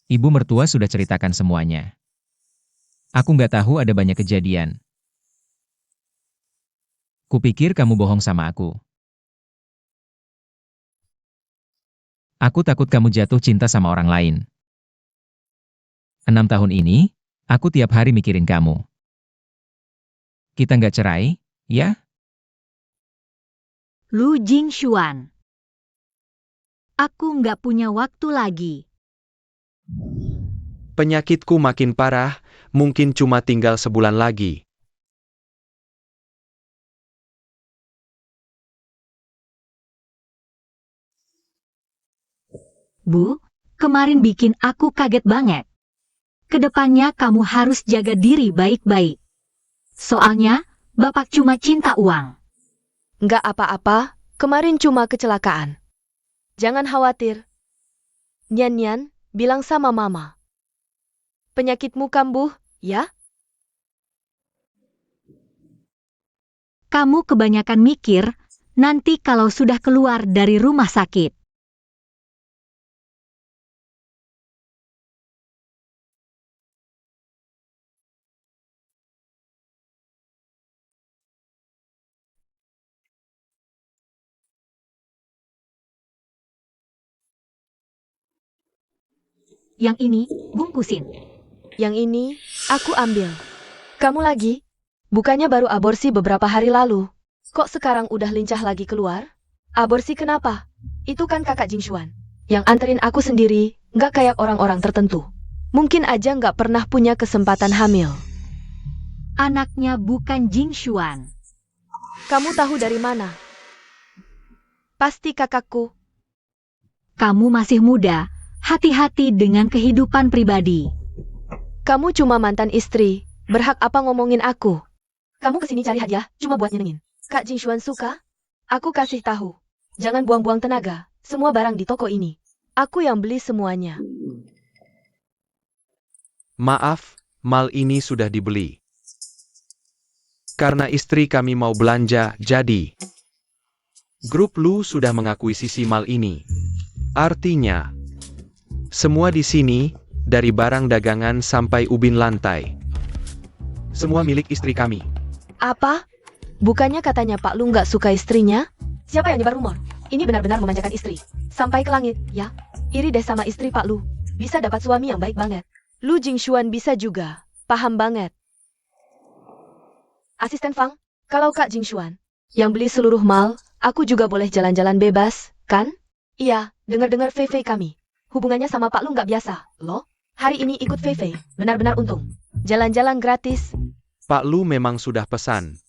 Ibu mertua sudah ceritakan semuanya. Aku nggak tahu ada banyak kejadian. Kupikir kamu bohong sama aku. Aku takut kamu jatuh cinta sama orang lain. 6 tahun ini, aku tiap hari mikirin kamu. Kita nggak cerai, ya? Lu Jingshuan. Aku nggak punya waktu lagi. Penyakitku makin parah, mungkin cuma tinggal sebulan lagi. Bu, kemarin bikin aku kaget banget. Kedepannya kamu harus jaga diri baik-baik. Soalnya, Bapak cuma cinta uang. Nggak apa-apa, kemarin cuma kecelakaan. Jangan khawatir. Nian, bilang sama Mama. Penyakitmu kambuh, ya? Kamu kebanyakan mikir, nanti kalau sudah keluar dari rumah sakit. Yang ini, bungkusin. Yang ini, aku ambil. Kamu lagi? Bukannya baru aborsi beberapa hari lalu. Kok sekarang udah lincah lagi keluar? Aborsi kenapa? Itu kan kakak Jingshuan. Yang anterin aku sendiri, nggak kayak orang-orang tertentu. Mungkin aja nggak pernah punya kesempatan hamil. Anaknya bukan Jingshuan. Kamu tahu dari mana? Pasti kakakku. Kamu masih muda, hati-hati dengan kehidupan pribadi. Kamu cuma mantan istri, Berhak apa ngomongin aku? Kamu kesini cari hadiah, cuma buat nyenengin. Kak Jingshuan suka? Aku kasih tahu. Jangan buang-buang tenaga, semua barang di toko ini. Aku yang beli semuanya. Maaf, mal ini sudah dibeli. Karena istri kami mau belanja, jadi grup Lu sudah mengakuisisi mal ini. Artinya, semua di sini, dari barang dagangan sampai ubin lantai, semua milik istri kami. Apa? Bukannya katanya Pak Lu nggak suka istrinya? Siapa yang nyebar rumor? Ini benar-benar memanjakan istri. Sampai ke langit, ya? Iri deh sama istri Pak Lu. Bisa dapat suami yang baik banget. Lu Jingshuan bisa juga. Paham banget. Asisten Fang, kalau Kak Jingshuan yang beli seluruh mal, aku juga boleh jalan-jalan bebas, kan? Iya, dengar-dengar Fei Fei kami. Hubungannya sama Pak Lu nggak biasa, loh. Hari ini ikut Fei Fei, benar-benar untung. Jalan-jalan gratis. Pak Lu memang sudah pesan.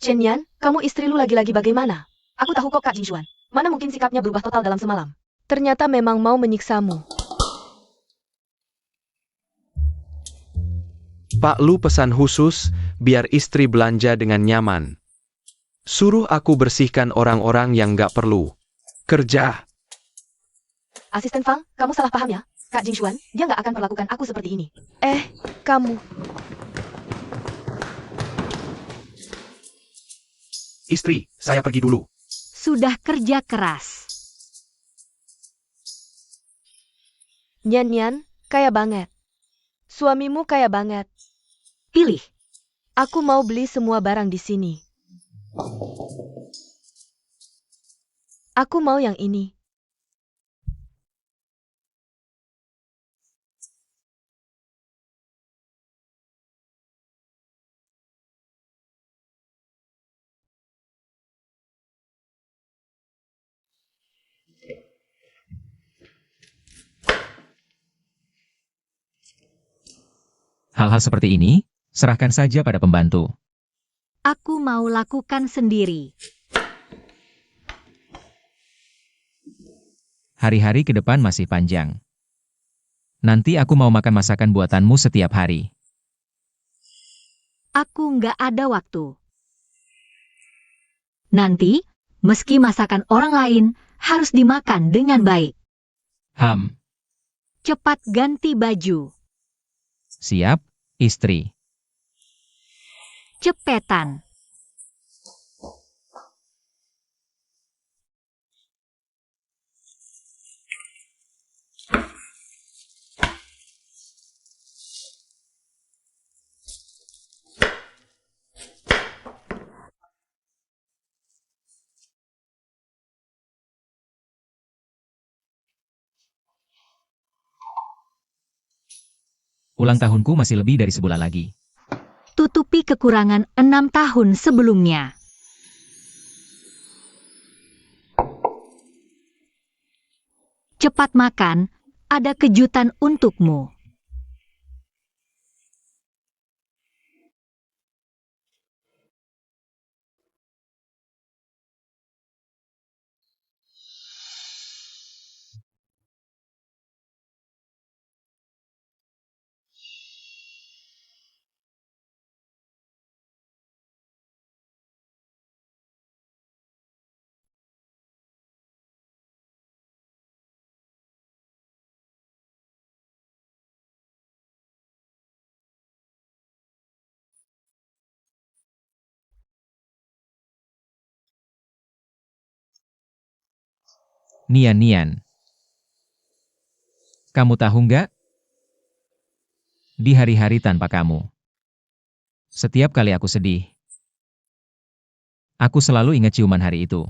Chen Yan, kamu istri Lu lagi-lagi bagaimana? Aku tahu kok Kak Jingshuan. Mana mungkin sikapnya berubah total dalam semalam. Ternyata memang mau menyiksamu. Pak Lu pesan khusus, biar istri belanja dengan nyaman. Suruh aku bersihkan orang-orang yang nggak perlu kerja. Asisten Fang, kamu salah paham ya? Kak Jingshuan, dia nggak akan perlakukan aku seperti ini. Kamu. Istri, saya pergi dulu. Sudah kerja keras. Nyan, kaya banget. Suamimu kaya banget. Pilih. Aku mau beli semua barang di sini. Aku mau yang ini. Hal-hal seperti ini, serahkan saja pada pembantu. Aku mau lakukan sendiri. Hari-hari ke depan masih panjang. Nanti aku mau makan masakan buatanmu setiap hari. Aku nggak ada waktu. Nanti, meski masakan orang lain, harus dimakan dengan baik. Cepat ganti baju. Siap, istri. Cepetan. Ulang tahunku masih lebih dari sebulan lagi. Tutupi kekurangan 6 tahun sebelumnya. Cepat makan, ada kejutan untukmu. Nian. Kamu tahu nggak? Di hari-hari tanpa kamu, setiap kali aku sedih, aku selalu ingat ciuman hari itu.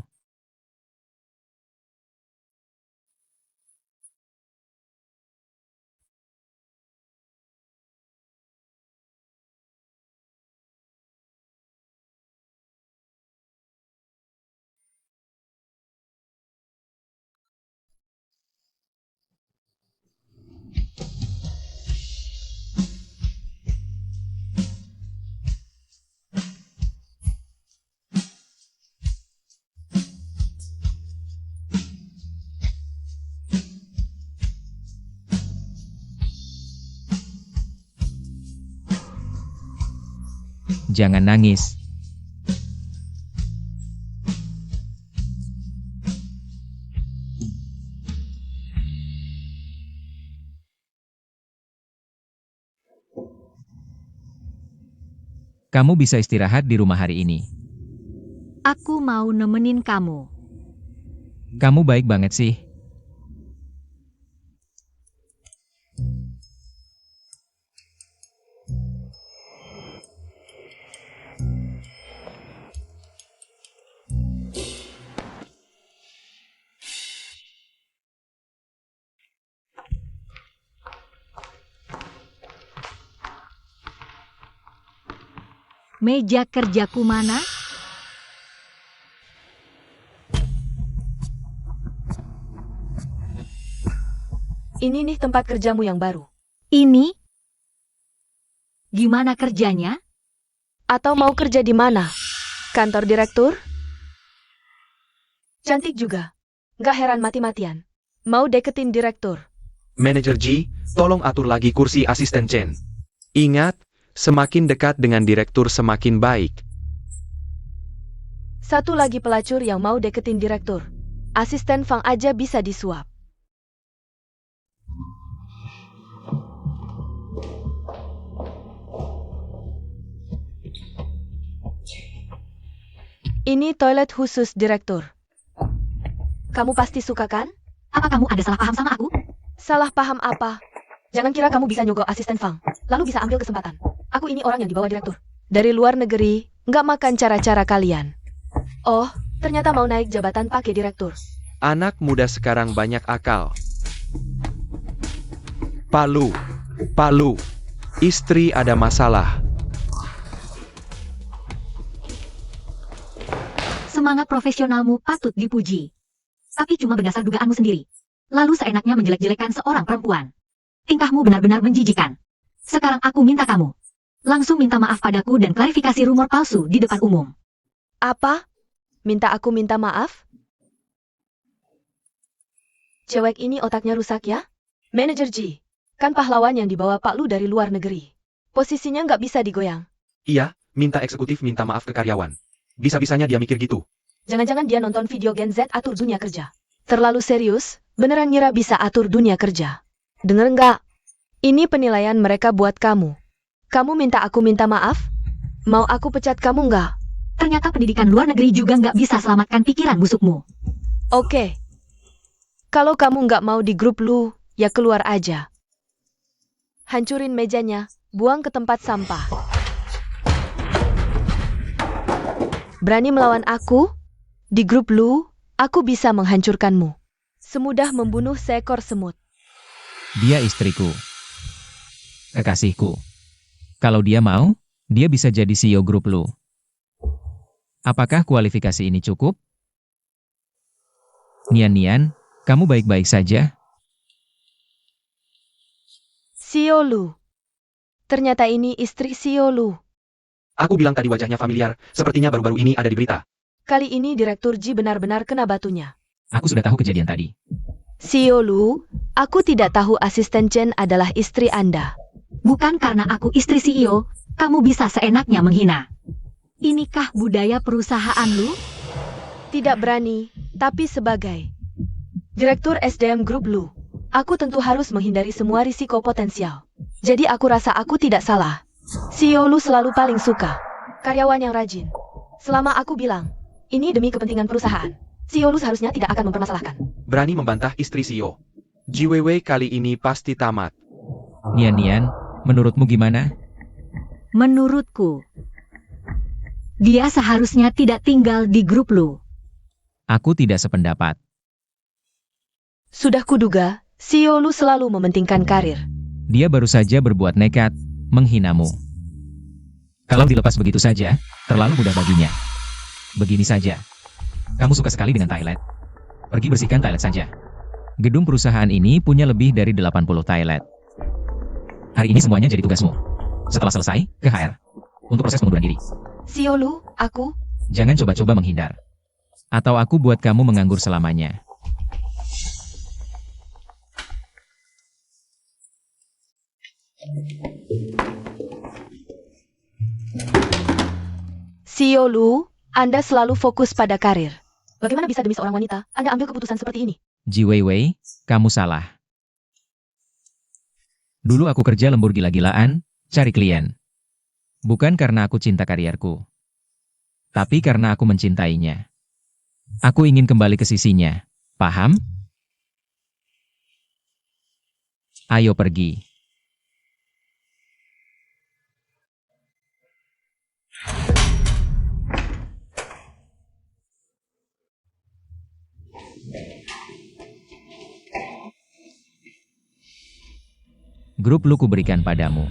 Jangan nangis. Kamu bisa istirahat di rumah hari ini. Aku mau nemenin kamu. Kamu baik banget sih. Meja kerjaku mana? Ini nih tempat kerjamu yang baru. Ini? Gimana kerjanya? Atau mau kerja di mana? Kantor direktur? Cantik juga. Nggak heran mati-matian. Mau deketin direktur. Manajer Ji, tolong atur lagi kursi asisten Chen. Ingat, semakin dekat dengan direktur semakin baik. Satu lagi pelacur yang mau deketin direktur. Asisten Fang aja bisa disuap. Ini toilet khusus direktur. Kamu pasti suka kan? Apa kamu ada salah paham sama aku? Salah paham apa? Jangan kira kamu bisa nyogok asisten Fang, lalu bisa ambil kesempatan. Aku ini orang yang dibawa direktur. Dari luar negeri, nggak makan cara-cara kalian. Oh, ternyata mau naik jabatan pakai direktur. Anak muda sekarang banyak akal. Palu, Palu, istri ada masalah. Semangat profesionalmu patut dipuji. Tapi cuma berdasar dugaanmu sendiri. Lalu seenaknya menjelek-jelekan seorang perempuan. Tingkahmu benar-benar menjijikan. Sekarang aku minta kamu. Langsung minta maaf padaku dan klarifikasi rumor palsu di depan umum. Apa? Minta aku minta maaf? Cewek ini otaknya rusak ya? Manajer Ji, kan pahlawan yang dibawa Pak Lu dari luar negeri. Posisinya nggak bisa digoyang. Iya, minta eksekutif minta maaf ke karyawan. Bisa-bisanya dia mikir gitu. Jangan-jangan dia nonton video Gen Z atur dunia kerja. Terlalu serius, beneran ngira bisa atur dunia kerja. Denger nggak? Ini penilaian mereka buat kamu. Kamu minta aku minta maaf? Mau aku pecat kamu nggak? Ternyata pendidikan luar negeri juga nggak bisa selamatkan pikiran busukmu. Oke. Kalau kamu nggak mau di grup Lu, ya keluar aja. Hancurin mejanya, buang ke tempat sampah. Berani melawan aku? Di grup Lu, aku bisa menghancurkanmu. Semudah membunuh seekor semut. Dia istriku. Kekasihku. Kalau dia mau, dia bisa jadi CEO grup lu. Apakah kualifikasi ini cukup? Nian-Nian, kamu baik-baik saja? Sio Lu. Ternyata ini istri Sio Lu. Aku bilang tadi wajahnya familiar, sepertinya baru-baru ini ada di berita. Kali ini Direktur Ji benar-benar kena batunya. Aku sudah tahu kejadian tadi. Sio Lu, aku tidak tahu asisten Chen adalah istri Anda. Bukan karena aku istri CEO, kamu bisa seenaknya menghina. Inikah budaya perusahaan lu? Tidak berani, tapi sebagai Direktur SDM Group Lu, aku tentu harus menghindari semua risiko potensial. Jadi aku rasa aku tidak salah. CEO Lu selalu paling suka karyawan yang rajin. Selama aku bilang, ini demi kepentingan perusahaan, CEO Lu seharusnya tidak akan mempermasalahkan. Berani membantah istri CEO. JWW kali ini pasti tamat. Nian-Nian, menurutmu gimana? Menurutku, dia seharusnya tidak tinggal di grup lu. Aku tidak sependapat. Sudah kuduga, CEO Lu selalu mementingkan karir. Dia baru saja berbuat nekat, menghinamu. Kalau dilepas begitu saja, terlalu mudah baginya. Begini saja. Kamu suka sekali dengan toilet. Pergi bersihkan toilet saja. Gedung perusahaan ini punya lebih dari 80 toilet. Hari ini semuanya jadi tugasmu. Setelah selesai, ke HR. Untuk proses pengunduran diri. CEO Lu, aku Jangan coba-coba menghindar. Atau aku buat kamu menganggur selamanya. Sio Lu, Anda selalu fokus pada karir. Bagaimana bisa demi seorang wanita, Anda ambil keputusan seperti ini? Ji Weiwei, kamu salah. Dulu aku kerja lembur gila-gilaan, cari klien. Bukan karena aku cinta karierku. Tapi karena aku mencintainya. Aku ingin kembali ke sisinya. Paham? Ayo pergi. Grup Lu kuberikan padamu.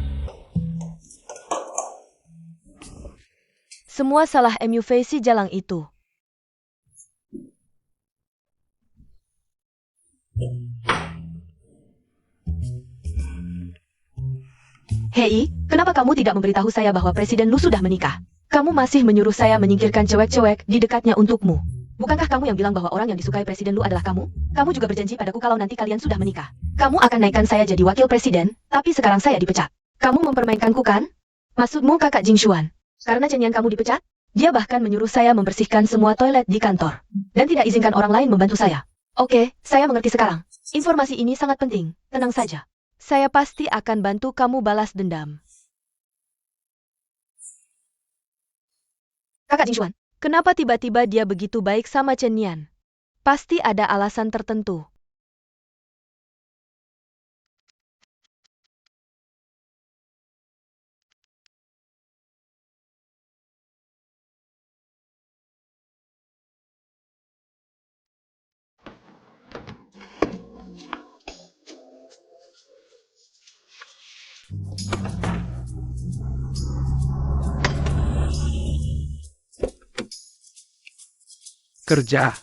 Semua salah MUV si jalang itu. Hei, kenapa kamu tidak memberitahu saya bahwa Presiden Lu sudah menikah? Kamu masih menyuruh saya menyingkirkan cewek-cewek di dekatnya untukmu. Bukankah kamu yang bilang bahwa orang yang disukai Presiden Lu adalah kamu? Kamu juga berjanji padaku kalau nanti kalian sudah menikah. Kamu akan naikkan saya jadi wakil presiden, tapi sekarang saya dipecat. Kamu mempermainkanku kan? Maksudmu kakak Jingshuan? Karena Chen Yan kamu dipecat? Dia bahkan menyuruh saya membersihkan semua toilet di kantor. Dan tidak izinkan orang lain membantu saya. Oke, saya mengerti sekarang. Informasi ini sangat penting. Tenang saja. Saya pasti akan bantu kamu balas dendam. Kakak Jingshuan, kenapa tiba-tiba dia begitu baik sama Chen Yan? Pasti ada alasan tertentu. Kerja.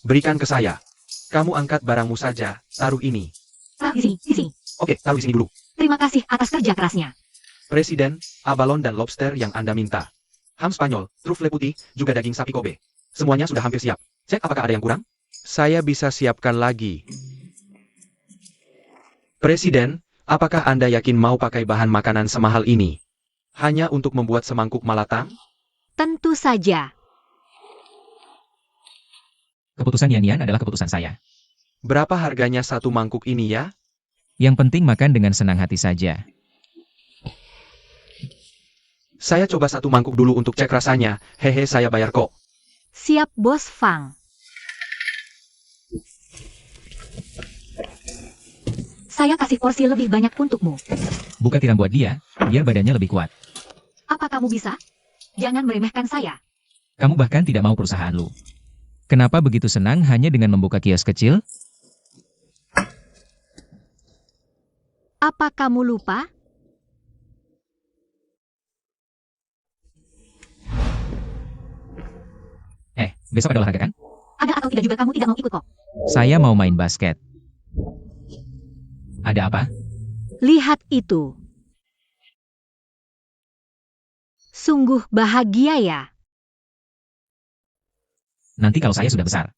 Berikan ke saya. Kamu angkat barangmu saja, taruh ini. Di sini. Oke, taruh di sini dulu. Terima kasih atas kerja kerasnya. Presiden, abalon dan lobster yang Anda minta. Ham Spanyol, trufle putih, juga daging sapi Kobe. Semuanya sudah hampir siap. Cek apakah ada yang kurang? Saya bisa siapkan lagi. Presiden, apakah Anda yakin mau pakai bahan makanan semahal ini? Hanya untuk membuat semangkuk malatang? Tentu saja. Keputusan Yan adalah keputusan saya. Berapa harganya satu mangkuk ini ya? Yang penting makan dengan senang hati saja. Saya coba satu mangkuk dulu untuk cek rasanya. Hehe, saya bayar kok. Siap Bos Fang. Saya kasih porsi lebih banyak untukmu. Buka tiram buat dia, biar badannya lebih kuat. Apa kamu bisa? Jangan meremehkan saya. Kamu bahkan tidak mau perusahaan Lu. Kenapa begitu senang hanya dengan membuka kios kecil? Apa kamu lupa? Besok ada olahraga kan? Ada atau tidak juga kamu tidak mau ikut kok. Saya mau main basket. Ada apa? Lihat itu. Sungguh bahagia ya. Nanti kalau saya sudah besar,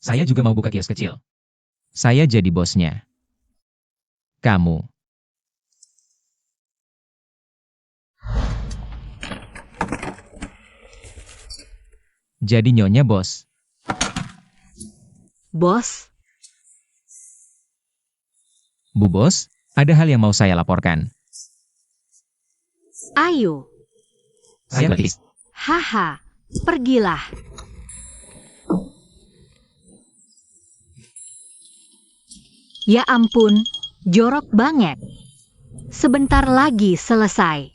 saya juga mau buka kios kecil. Saya jadi bosnya. Kamu. Jadi nyonya bos. Bos, Bu bos, ada hal yang mau saya laporkan. ayo. Saya gratis. Haha, pergilah. Ya ampun, jorok banget. Sebentar lagi selesai.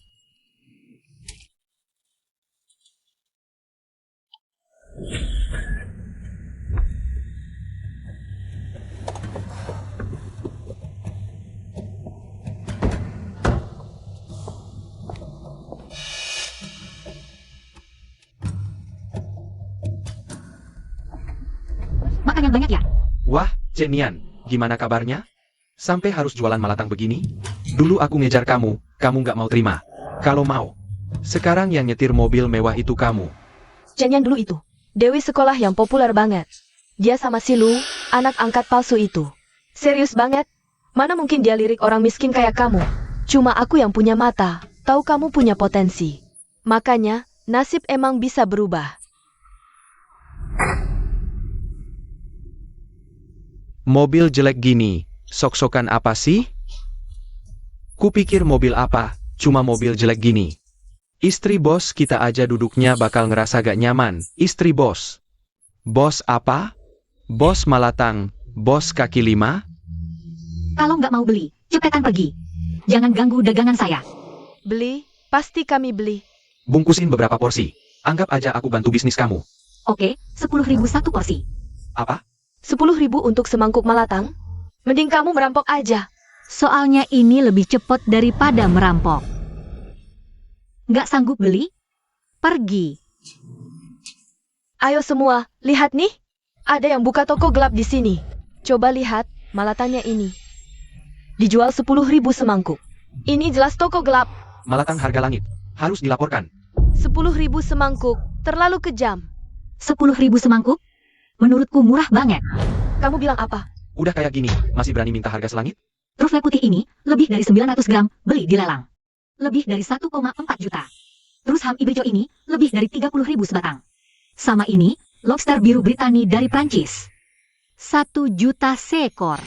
Makan yang banyak ya? Wah, Chen Yan, gimana kabarnya? Sampai harus jualan malatang begini? Dulu aku ngejar kamu nggak mau terima. Kalau mau. Sekarang yang nyetir mobil mewah itu kamu. Chen Yan dulu itu. Dewi sekolah yang populer banget. Dia sama si Lu, anak angkat palsu itu. Serius banget? Mana mungkin dia lirik orang miskin kayak kamu? Cuma aku yang punya mata, tahu kamu punya potensi. Makanya, nasib emang bisa berubah. Mobil jelek gini, sok-sokan apa sih? Kupikir mobil apa, cuma mobil jelek gini. Istri bos kita aja duduknya bakal ngerasa gak nyaman, istri bos. Bos apa? Bos Malatang, bos kaki lima? Kalau nggak mau beli, cepetan pergi. Jangan ganggu dagangan saya. Beli, pasti kami beli. Bungkusin beberapa porsi. Anggap aja aku bantu bisnis kamu. Oke, 10.000 satu porsi. Apa? 10.000 untuk semangkuk malatang? Mending kamu merampok aja. Soalnya ini lebih cepat daripada merampok. Nggak sanggup beli? Pergi. Ayo semua, lihat nih. Ada yang buka toko gelap di sini. Coba lihat, malatangnya ini. Dijual 10.000 semangkuk. Ini jelas toko gelap. Malatang harga langit. Harus dilaporkan. 10.000 semangkuk, terlalu kejam. 10.000 semangkuk? Menurutku murah banget. Kamu bilang apa? Udah kayak gini, masih berani minta harga selangit? Trufle putih ini, lebih dari 900 gram, beli di lelang. Lebih dari 1,4 juta. Terus ham ibejo ini, lebih dari 30.000 sebatang. Sama ini, lobster biru Britani dari Prancis. 1 juta seekor.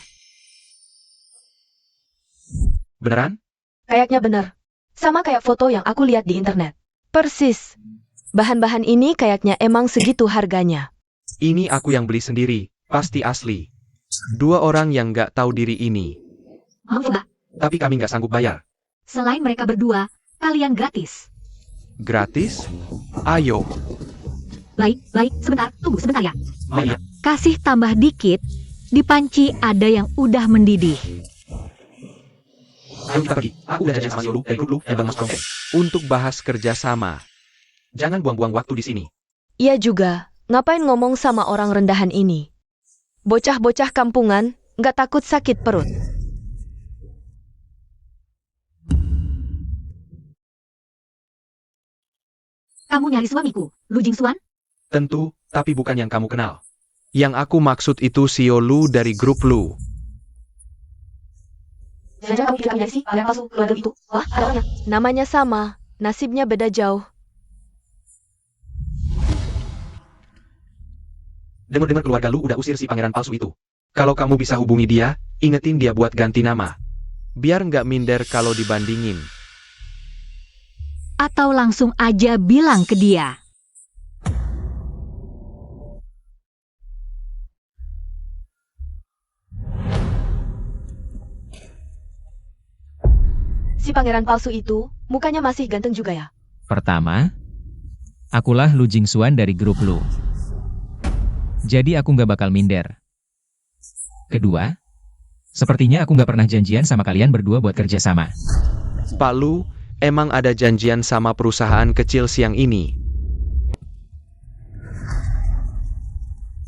Beneran? Kayaknya bener. Sama kayak foto yang aku lihat di internet. Persis. Bahan-bahan ini kayaknya emang segitu harganya. Ini aku yang beli sendiri, pasti asli. 2 orang yang nggak tahu diri ini. Mau coba? Tapi kami nggak sanggup bayar. Selain mereka berdua, kalian gratis. Gratis? Ayo. Baik, sebentar, tunggu sebentar ya. Oh iya. Kasih tambah dikit, di panci ada yang udah mendidih. Ayo kita pergi. Aku udah janjian sama Yolu dari grup lu yang Bang Mas Prongke. Untuk bahas kerjasama. Jangan buang-buang waktu di sini. Iya juga, ngapain ngomong sama orang rendahan ini? Bocah-bocah kampungan, nggak takut sakit perut. Kamu nyari suamiku, Lu Jingsuan? Tentu, tapi bukan yang kamu kenal. Yang aku maksud itu si Yolu dari grup lu. Jangan kamu pikir kami dari sih, kalian palsu, keluarga itu. Wah, ada orangnya. Namanya sama, nasibnya beda jauh. Dengar-dengar keluarga lu udah usir si pangeran palsu itu. Kalau kamu bisa hubungi dia, ingetin dia buat ganti nama. Biar nggak minder kalau dibandingin. Atau langsung aja bilang ke dia. Si pangeran palsu itu, mukanya masih ganteng juga ya. Pertama, akulah Lu Jingsuan dari grup Lu. Jadi aku nggak bakal minder. Kedua, sepertinya aku nggak pernah janjian sama kalian berdua buat kerja sama. Pak Lu, emang ada janjian sama perusahaan kecil siang ini.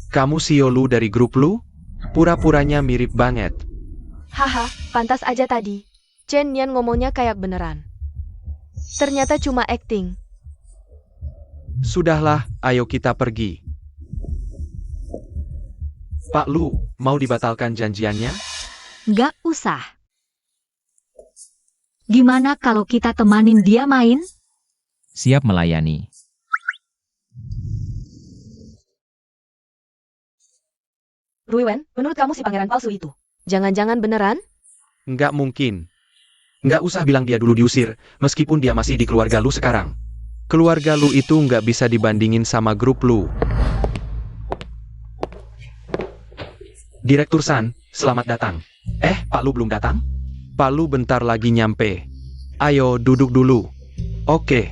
Kamu si Yolu dari grup lu? Pura-puranya mirip banget. Haha, pantas aja tadi. Chen Nian ngomongnya kayak beneran. Ternyata cuma acting. Sudahlah, ayo kita pergi. Pak Lu, mau dibatalkan janjiannya? Nggak usah. Gimana kalau kita temanin dia main? Siap melayani. Ruiwen, menurut kamu si pangeran palsu itu? Jangan-jangan beneran? Nggak mungkin. Nggak usah bilang dia dulu diusir, meskipun dia masih di keluarga lu sekarang. Keluarga lu itu nggak bisa dibandingin sama grup lu. Direktur San, selamat datang. Pak Lu belum datang? Pak Lu bentar lagi nyampe. Ayo duduk dulu. Oke.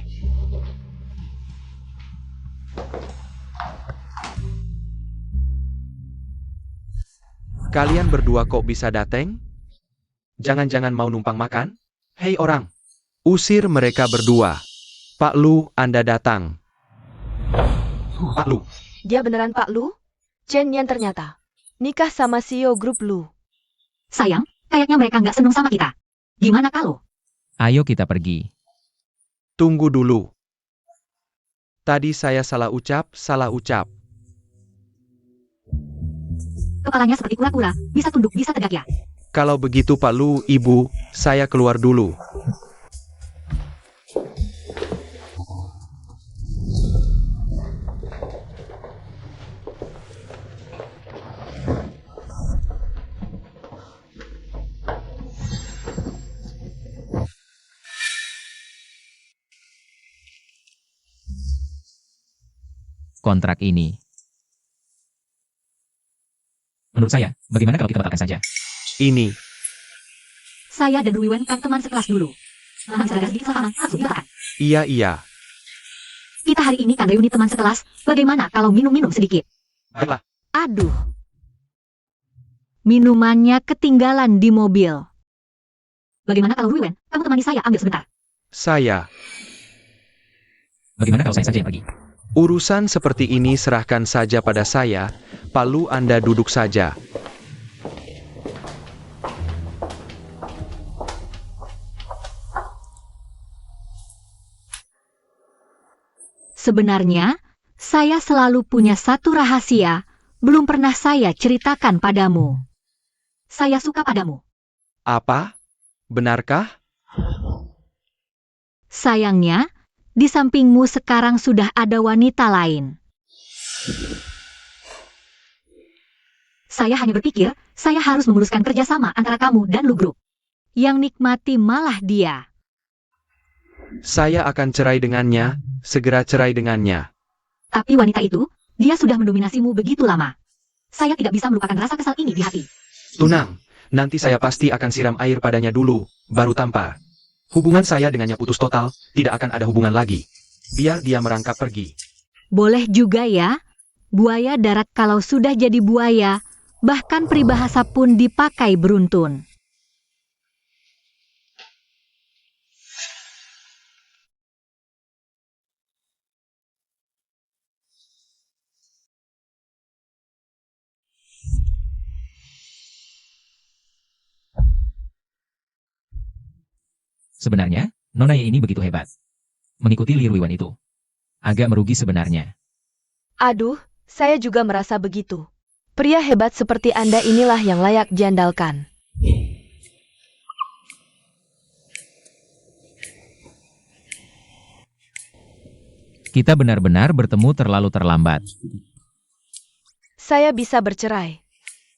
Kalian berdua kok bisa dateng? Jangan-jangan mau numpang makan? Hei orang, usir mereka berdua. Pak Lu, Anda datang. Pak Lu. Dia beneran Pak Lu? Chen Nian ternyata. Nikah sama CEO grup Lu. Sayang, kayaknya mereka nggak seneng sama kita. Gimana kalau? Ayo kita pergi. Tunggu dulu. Tadi saya salah ucap. Kepalanya seperti kura-kura, bisa tunduk bisa tegak ya. Kalau begitu Pak Lu, Ibu, saya keluar dulu. kontrak ini. Menurut saya, bagaimana kalau kita batalkan saja? Ini, Saya dan Ruiwen kan teman sekelas dulu. Nah, bisa sedikit salah paham, langsung dibatalkan. iya. Kita hari ini kan reuni teman sekelas, bagaimana kalau minum-minum sedikit? Baiklah, Aduh. Minumannya ketinggalan di mobil. Bagaimana kalau Ruiwen, kamu temani saya ambil sebentar? saya. Bagaimana kalau saya saja yang pergi? Urusan seperti ini serahkan saja pada saya, Pak Lu Anda duduk saja. Sebenarnya, saya selalu punya satu rahasia, belum pernah saya ceritakan padamu. Saya suka padamu. Apa? Benarkah? Sayangnya, di sampingmu sekarang sudah ada wanita lain. Saya hanya berpikir, saya harus memuluskan kerjasama antara kamu dan Lu Group. Yang nikmati malah dia. Saya akan cerai dengannya, segera cerai dengannya. Tapi wanita itu, dia sudah mendominasimu begitu lama. Saya tidak bisa melupakan rasa kesal ini di hati. Tunang, nanti saya pasti akan siram air padanya dulu, baru tampar. Hubungan saya dengannya putus total, tidak akan ada hubungan lagi. Biar dia merangkap pergi. Boleh juga ya, buaya darat kalau sudah jadi buaya, bahkan peribahasa pun dipakai beruntun. Sebenarnya, Nona Ye ini begitu hebat. Mengikuti Li Ruiwen itu. Agak merugi sebenarnya. Aduh, saya juga merasa begitu. Pria hebat seperti Anda inilah yang layak diandalkan. Kita benar-benar bertemu terlalu terlambat. Saya bisa bercerai.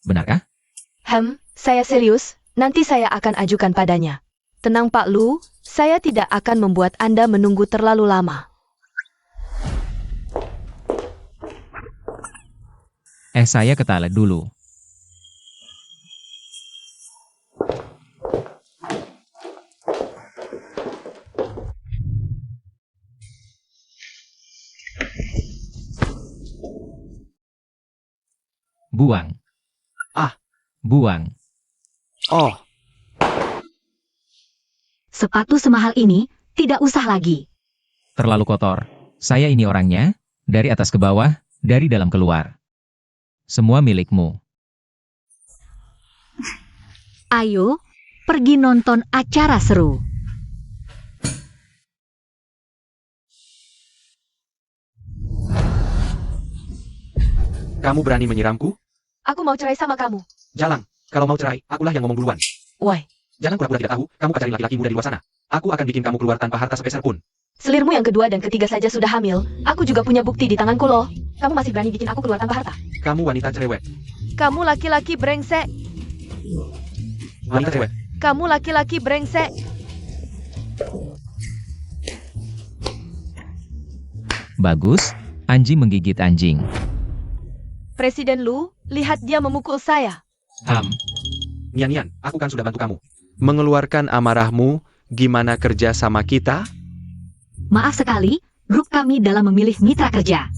Benarkah? Saya serius, nanti saya akan ajukan padanya. Tenang Pak Lu, saya tidak akan membuat Anda menunggu terlalu lama. Saya ke toilet dulu. Buang. Buang. Oh, Sepatu semahal ini, tidak usah lagi. Terlalu kotor. Saya ini orangnya, dari atas ke bawah, dari dalam keluar. Semua milikmu. Ayo, pergi nonton acara seru. kamu berani menyiramku? Aku mau cerai sama kamu. Jalang, kalau mau cerai, akulah yang ngomong duluan. Woi, Jangan pura-pura tidak tahu, kamu pacarin laki-laki muda di luar sana. Aku akan bikin kamu keluar tanpa harta sepeser pun. selirmu yang kedua dan ketiga saja sudah hamil. Aku juga punya bukti di tanganku loh. Kamu masih berani bikin aku keluar tanpa harta? Kamu wanita cerewet. Kamu laki-laki brengsek. Wanita cerewet. Kamu laki-laki brengsek. Bagus, anjing menggigit anjing. Presiden Lu, lihat dia memukul saya. Nian, aku kan sudah bantu kamu. Mengeluarkan amarahmu, gimana kerja sama kita? Maaf sekali, grup kami dalam memilih mitra kerja.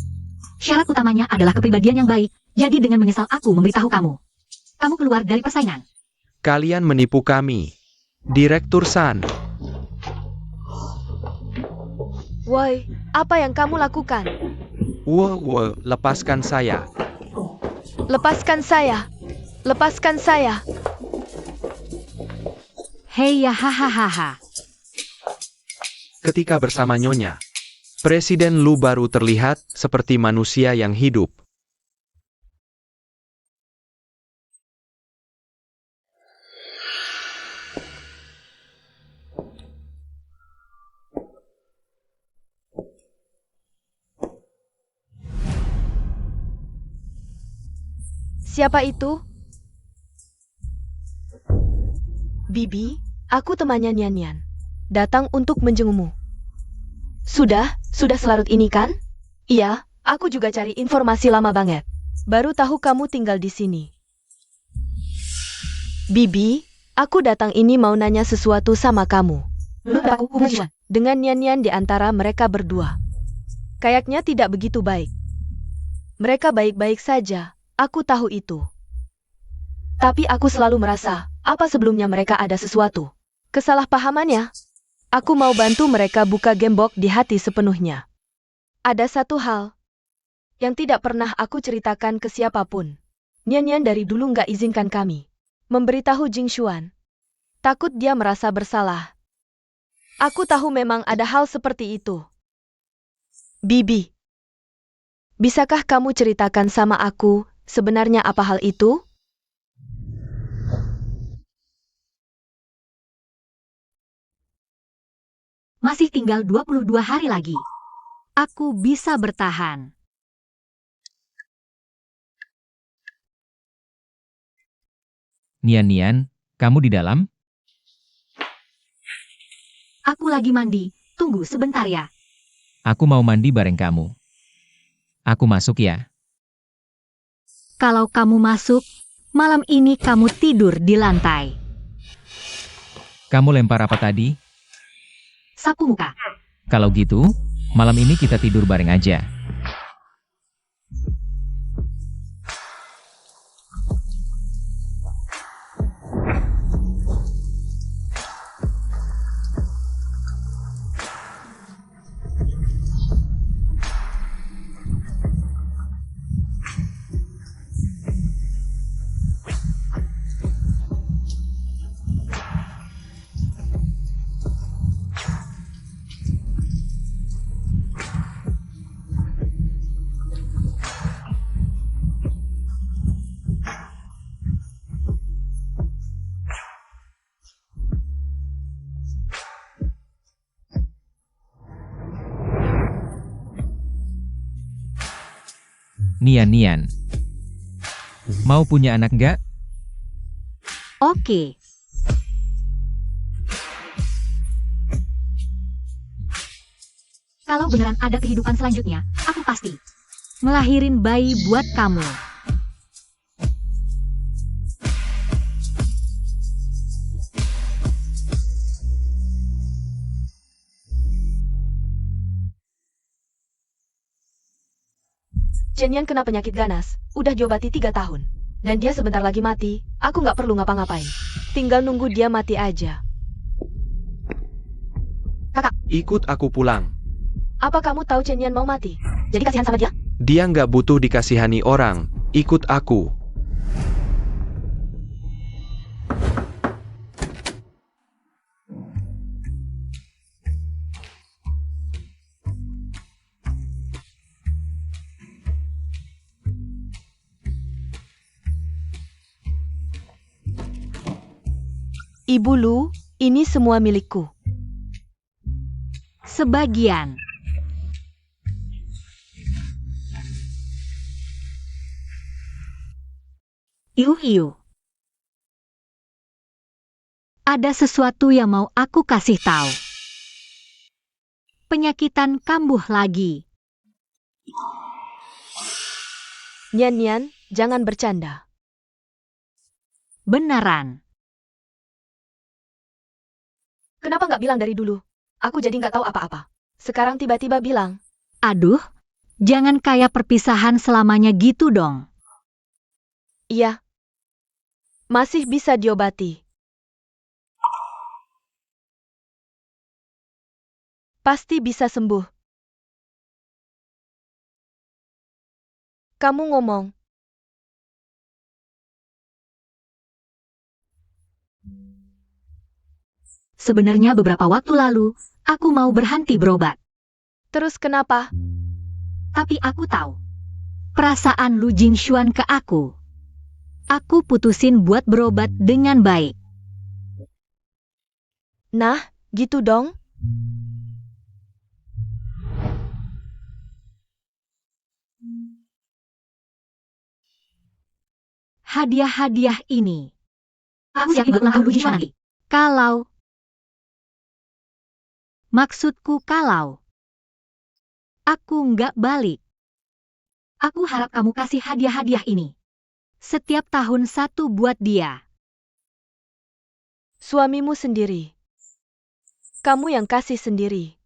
Syarat utamanya adalah kepribadian yang baik, jadi dengan menyesal aku memberitahu kamu. Kamu keluar dari persaingan. Kalian menipu kami. Direktur San. Woi, apa yang kamu lakukan? Wow, lepaskan saya. Lepaskan saya. Lepaskan saya. Hei ya hahaha. Ketika bersama Nyonya, Presiden Lu baru terlihat seperti manusia yang hidup. Siapa itu? Bibi, aku temannya Nian. Datang untuk menjengukmu. Sudah selarut ini kan? Iya, Aku juga cari informasi lama banget. Baru tahu kamu tinggal di sini. Bibi, aku datang ini mau nanya sesuatu sama kamu. Ada apa hubungan Juan? Dengan Nian-Nian di antara mereka berdua. Kayaknya tidak begitu baik. Mereka baik-baik saja, aku tahu itu. Tapi aku selalu merasa, apa sebelumnya mereka ada sesuatu. Kesalahpahamannya. Aku mau bantu mereka buka gembok di hati sepenuhnya. Ada satu hal yang tidak pernah aku ceritakan ke siapapun. Nian-Nian dari dulu nggak izinkan kami memberitahu Jing Xuan. Takut dia merasa bersalah. Aku tahu memang ada hal seperti itu. Bibi, bisakah kamu ceritakan sama aku sebenarnya apa hal itu? Masih tinggal 22 hari lagi. Aku bisa bertahan. Nian-Nian, kamu di dalam? Aku lagi mandi. Tunggu sebentar ya. Aku mau mandi bareng kamu. Aku masuk ya. Kalau kamu masuk, malam ini kamu tidur di lantai. Kamu lempar apa tadi? Sapu muka. Kalau gitu, malam ini kita tidur bareng aja. Nian-Nian. Mau punya anak nggak? Oke. Kalau beneran ada kehidupan selanjutnya, aku pasti ngelahirin bayi buat kamu. Chen Yan kena penyakit ganas, udah diobati 3 tahun. Dan dia sebentar lagi mati, aku nggak perlu ngapa-ngapain. Tinggal nunggu dia mati aja. Ikut aku pulang. Apa kamu tahu Chen Yan mau mati? Jadi kasihan sama dia? Dia nggak butuh dikasihani orang. Ikut aku. Ibu Lu, ini semua milikku. Sebagian. Iu. Ada sesuatu yang mau aku kasih tahu. Penyakitan kambuh lagi. Nian-Nian, jangan bercanda. Beneran. Kenapa nggak bilang dari dulu? Aku jadi nggak tahu apa-apa. Sekarang tiba-tiba bilang. Aduh, jangan kayak perpisahan selamanya gitu dong. Iya. Masih bisa diobati. Pasti bisa sembuh. Kamu ngomong. Sebenarnya beberapa waktu lalu, aku mau berhenti berobat. Terus kenapa? Tapi aku tahu. Perasaan Lu Jingxuan ke aku. Aku putusin buat berobat dengan baik. Nah, gitu dong. Hadiah-hadiah ini. Aku yakin buat ulang tahun Lu Jingxuan nanti. Kalau. Maksudku kalau. Aku nggak balik. Aku harap kamu kasih hadiah-hadiah ini. Setiap tahun satu buat dia. Suamimu sendiri. Kamu yang kasih sendiri.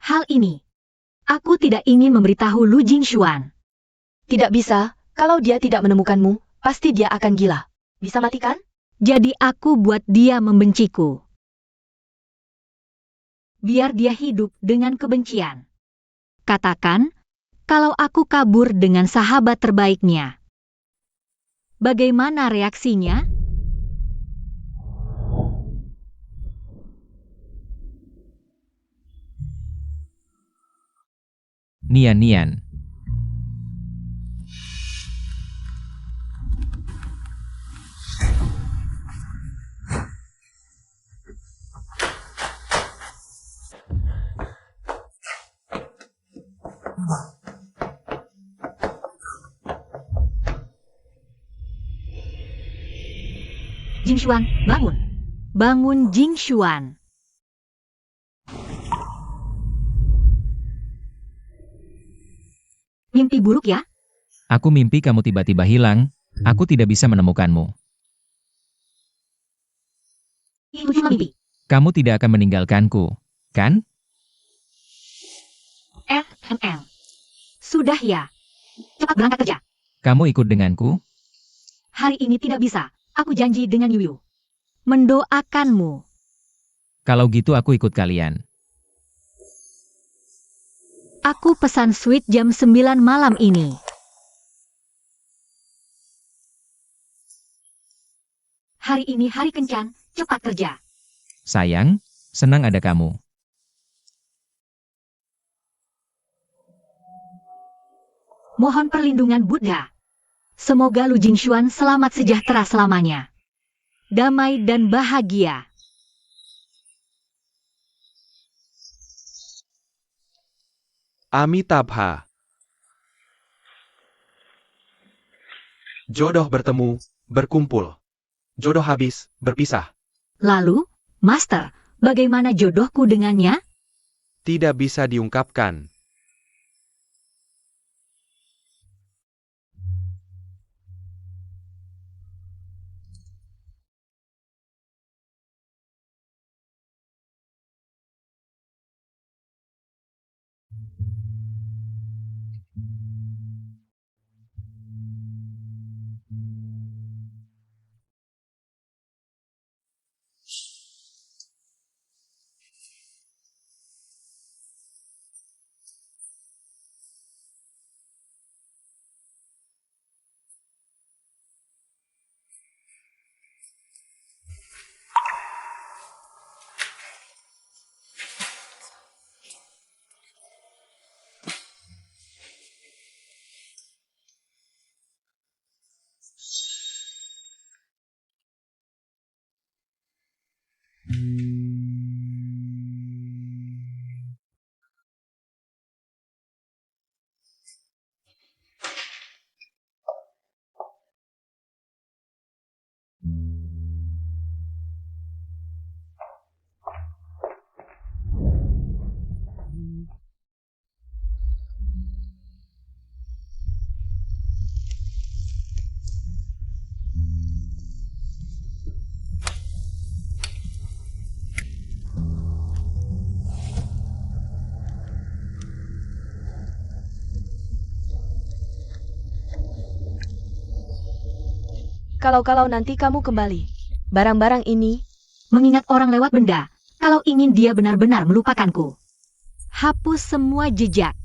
Hal ini. Aku tidak ingin memberitahu Lu Jingshuan. Tidak bisa, kalau dia tidak menemukanmu, pasti dia akan gila. Bisa mati kan? Jadi aku buat dia membenciku. Biar dia hidup dengan kebencian. Katakan, kalau aku kabur dengan sahabat terbaiknya. Bagaimana reaksinya? Nian. Jingshuan, bangun. Bangun Jingshuan. Mimpi buruk ya? Aku mimpi kamu tiba-tiba hilang, aku tidak bisa menemukanmu. Itu cuma mimpi. Kamu tidak akan meninggalkanku, kan? Sudah ya. Cepat berangkat kerja. Kamu ikut denganku? Hari ini tidak bisa. Aku janji dengan Yuyu. Mendoakanmu. Kalau gitu aku ikut kalian. Aku pesan suite jam 9 malam ini. Hari ini hari kencan, cepat kerja. Sayang, senang ada kamu. Mohon perlindungan Buddha. Semoga Lu Jingshuan selamat sejahtera selamanya. Damai dan bahagia. Amitabha. Jodoh bertemu, berkumpul. Jodoh habis, berpisah. Lalu, Master, bagaimana jodohku dengannya? Tidak bisa diungkapkan. Kalau nanti kamu kembali, barang-barang ini, Mengingat orang lewat benda, kalau ingin dia benar-benar melupakanku. Hapus semua jejak.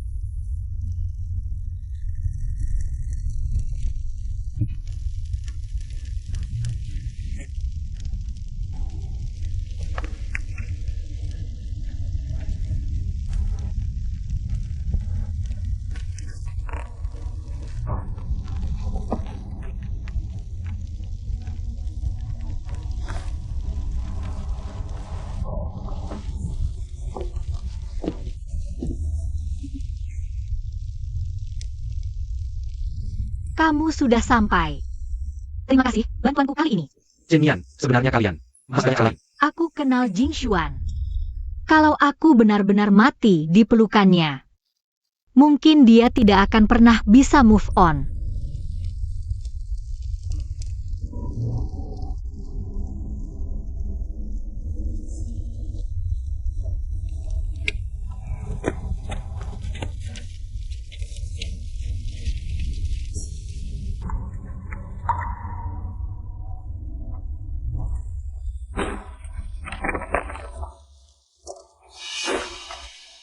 Kamu sudah sampai. Terima kasih bantuanku kali ini. Jenian, sebenarnya kalian. Maksudnya kalian. Aku kenal Jingshuan. Kalau aku benar-benar mati di pelukannya, mungkin dia tidak akan pernah bisa move on.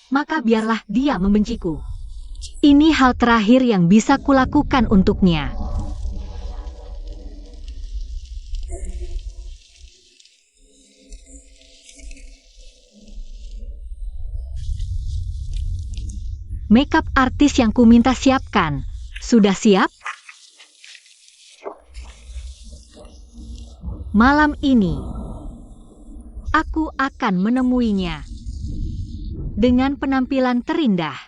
Maka biarlah dia membenciku. Ini hal terakhir yang bisa kulakukan untuknya. Makeup artis yang kuminta siapkan, sudah siap? Malam ini, aku akan menemuinya dengan penampilan terindah.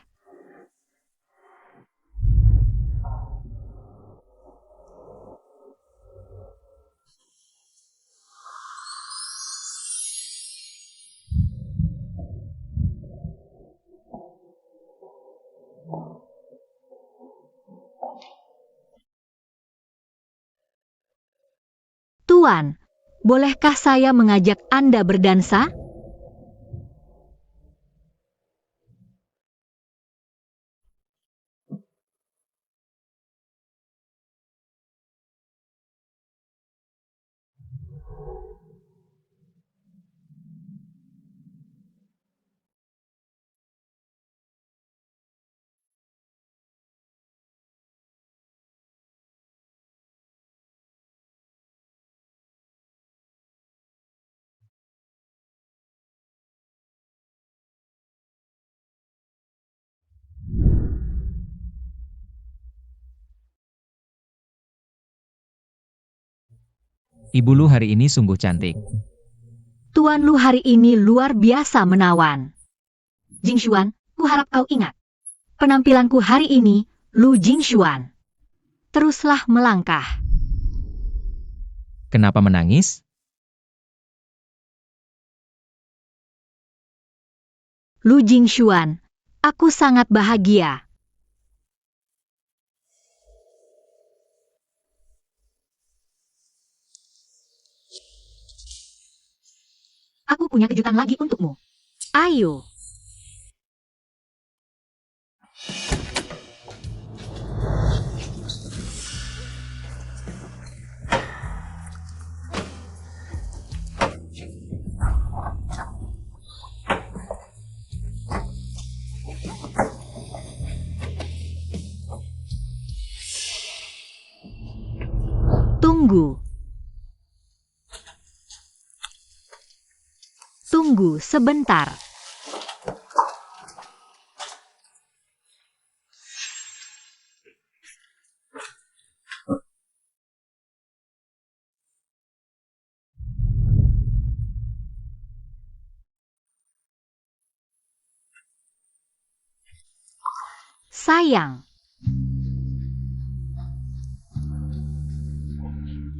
Tuan, bolehkah saya mengajak Anda berdansa? Ibu Lu hari ini sungguh cantik. Tuan Lu hari ini luar biasa menawan. Jingshuan, kuharap kau ingat. Penampilanku hari ini, Lu Jingshuan. Teruslah melangkah. Kenapa menangis? Lu Jingshuan, aku sangat bahagia. Aku punya kejutan lagi untukmu. Ayo. Tunggu. Tunggu sebentar. Sayang.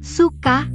Suka?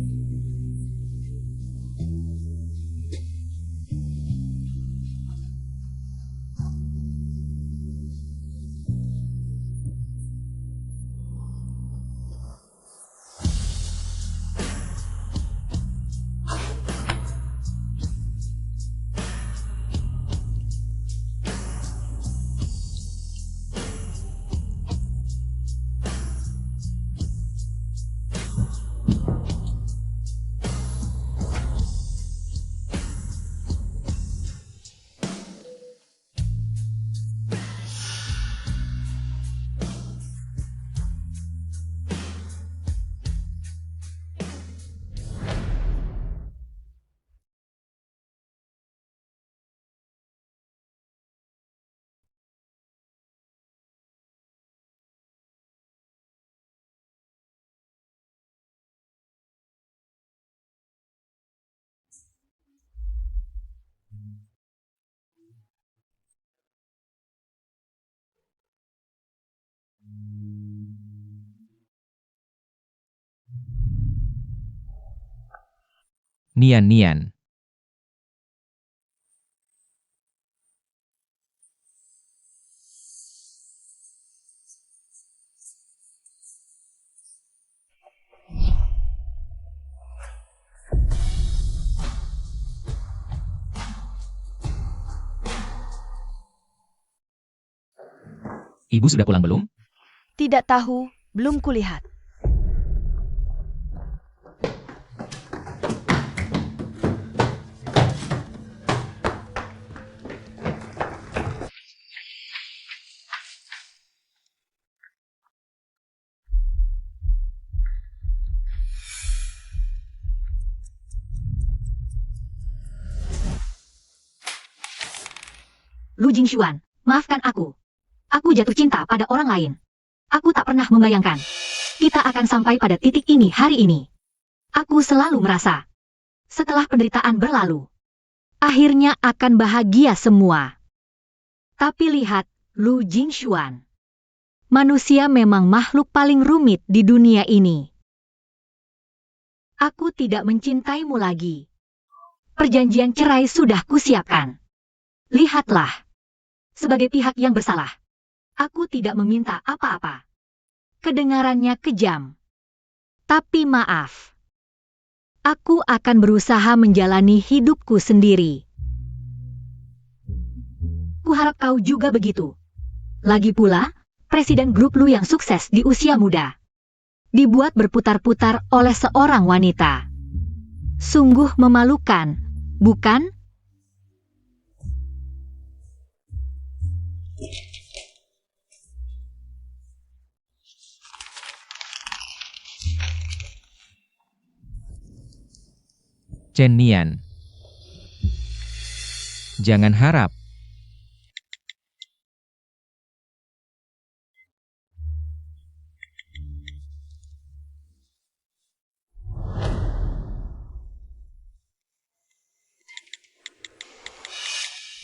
Nian-Nian. Ibu sudah pulang belum? Tidak tahu, belum kulihat. Lu Jingshuan, maafkan aku. Aku jatuh cinta pada orang lain. Aku tak pernah membayangkan kita akan sampai pada titik ini hari ini. Aku selalu merasa, setelah penderitaan berlalu, akhirnya akan bahagia semua. Tapi lihat, Lu Jingshuan. Manusia memang makhluk paling rumit di dunia ini. Aku tidak mencintaimu lagi. Perjanjian cerai sudah kusiapkan. Lihatlah. Sebagai pihak yang bersalah, aku tidak meminta apa-apa. Kedengarannya kejam. Tapi maaf. Aku akan berusaha menjalani hidupku sendiri. Kuharap kau juga begitu. Lagi pula, presiden grup Lu yang sukses di usia muda dibuat berputar-putar oleh seorang wanita. Sungguh memalukan, bukan? Chen Nian. Jangan harap.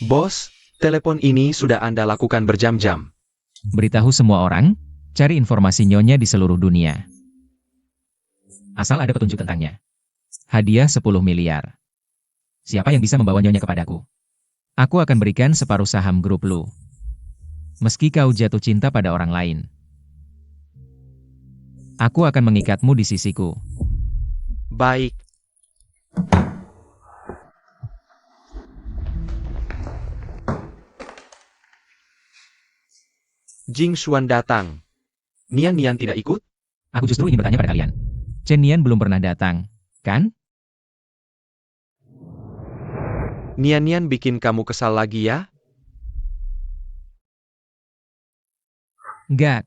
Bos, telepon ini sudah Anda lakukan berjam-jam. Beritahu semua orang, cari informasi nyonya di seluruh dunia. Asal ada petunjuk tentangnya. Hadiah 10 miliar. Siapa yang bisa membawa nyonya kepadaku? Aku akan berikan separuh saham grup Lu. Meski kau jatuh cinta pada orang lain. Aku akan mengikatmu di sisiku. Baik. Jingshuan datang. Nian tidak ikut? Aku justru ingin bertanya pada kalian. Chen Nian belum pernah datang, kan? Nian bikin kamu kesal lagi ya? Enggak.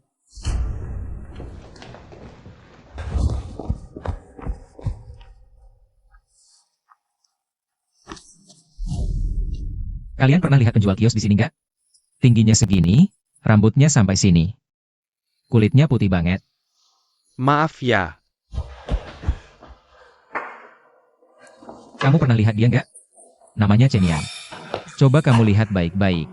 Kalian pernah lihat penjual kios di sini nggak? Tingginya segini, rambutnya sampai sini. Kulitnya putih banget. Maaf ya. Kamu pernah lihat dia nggak? Namanya Chen Nian. Coba kamu lihat baik-baik.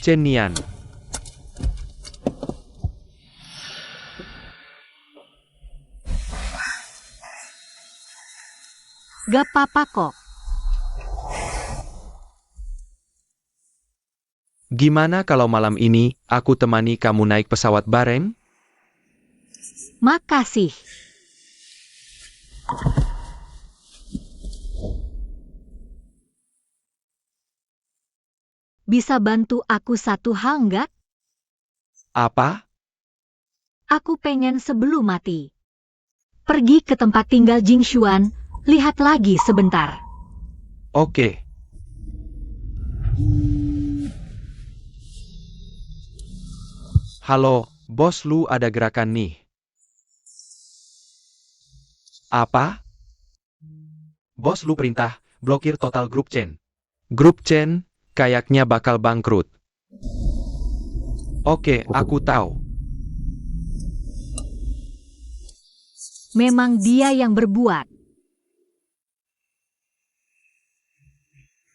Chen Nian. Gak apa-apa kok. Gimana kalau malam ini aku temani kamu naik pesawat bareng? Makasih. Bisa bantu aku satu hal nggak? Apa? Aku pengen sebelum mati. Pergi ke tempat tinggal Jingshuan, lihat lagi sebentar. Oke. Halo, bos Lu ada gerakan nih. Apa? Bos Lu perintah, blokir total grup Chen. Grup Chen, kayaknya bakal bangkrut. Oke, aku tahu. Memang dia yang berbuat.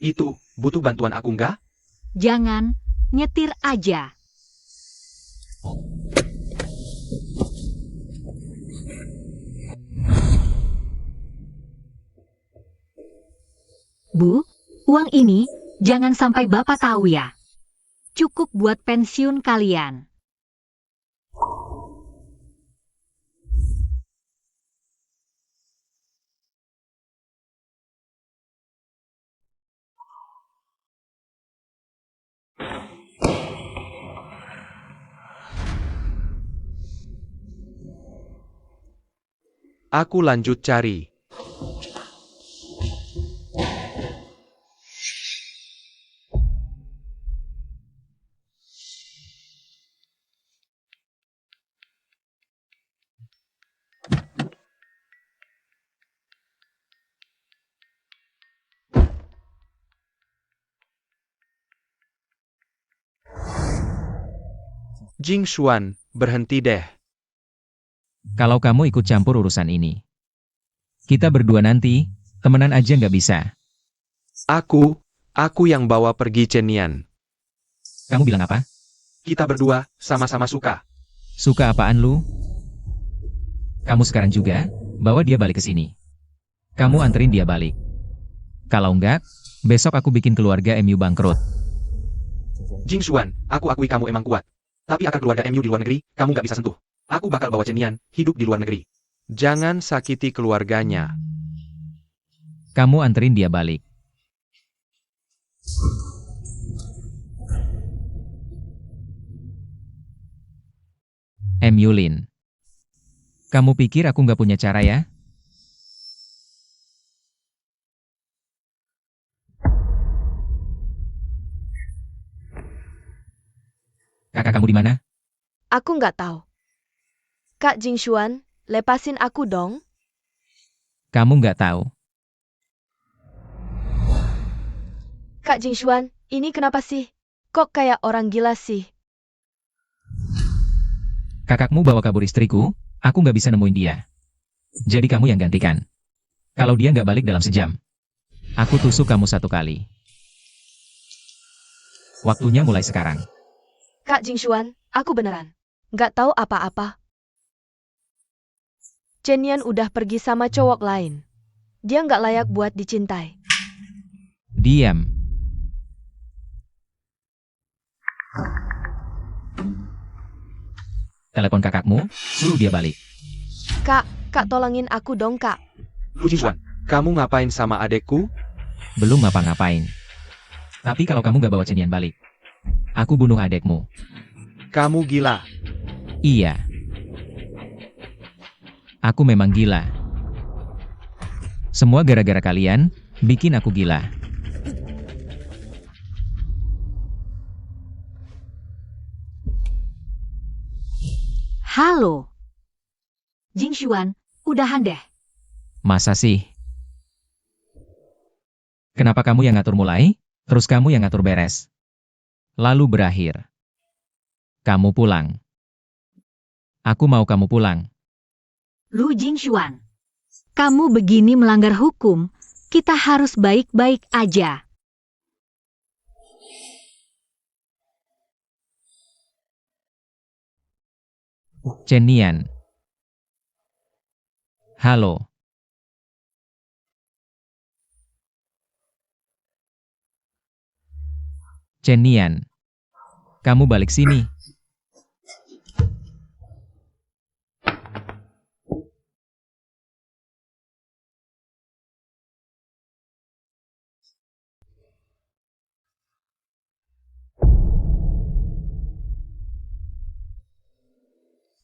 Itu, butuh bantuan aku nggak? Jangan, nyetir aja. Bu, uang ini jangan sampai Bapak tahu ya. Cukup buat pensiun kalian. Aku lanjut cari. Jing Xuan, berhenti deh. Kalau kamu ikut campur urusan ini. Kita berdua nanti, temenan aja nggak bisa. Aku yang bawa pergi Chenian. Kamu bilang apa? Kita berdua, sama-sama suka. Suka apaan lu? Kamu sekarang juga, bawa dia balik ke sini. Kamu anterin dia balik. Kalau enggak, besok aku bikin keluarga MU bangkrut. Jing Xuan, aku akui kamu emang kuat. Tapi akar keluarga MU di luar negeri, kamu nggak bisa sentuh. Aku bakal bawa Chenian, hidup di luar negeri. Jangan sakiti keluarganya. Kamu anterin dia balik. Yulin. Kamu pikir aku nggak punya cara ya? Kakak kamu di mana? Aku nggak tahu. Kak Jing Xuan, lepasin aku dong. Kamu nggak tahu. Kak Jing Xuan, ini kenapa sih? Kok kayak orang gila sih? Kakakmu bawa kabur istriku, aku nggak bisa nemuin dia. Jadi kamu yang gantikan. Kalau dia nggak balik dalam sejam, aku tusuk kamu 1 kali. Waktunya mulai sekarang. Kak Jing Xuan, aku beneran nggak tahu apa-apa. Chenian udah pergi sama cowok lain. Dia nggak layak buat dicintai. Diam. Telepon kakakmu, suruh dia balik. Kak tolongin aku dong, Kak. Lu Jing Xuan, kamu ngapain sama adekku? Belum ngapa-ngapain. Tapi kalau kamu nggak bawa Chenian balik, aku bunuh adekmu. Kamu gila. Iya. Aku memang gila. Semua gara-gara kalian, bikin aku gila. Halo. Jing Xuan, udahan deh. Masa sih? Kenapa kamu yang ngatur mulai, terus kamu yang ngatur beres? Lalu berakhir. Kamu pulang. Aku mau kamu pulang. Lu Jing Xuan. Kamu begini melanggar hukum, kita harus baik-baik aja. Chenian. Halo. Chenian. Kamu balik sini.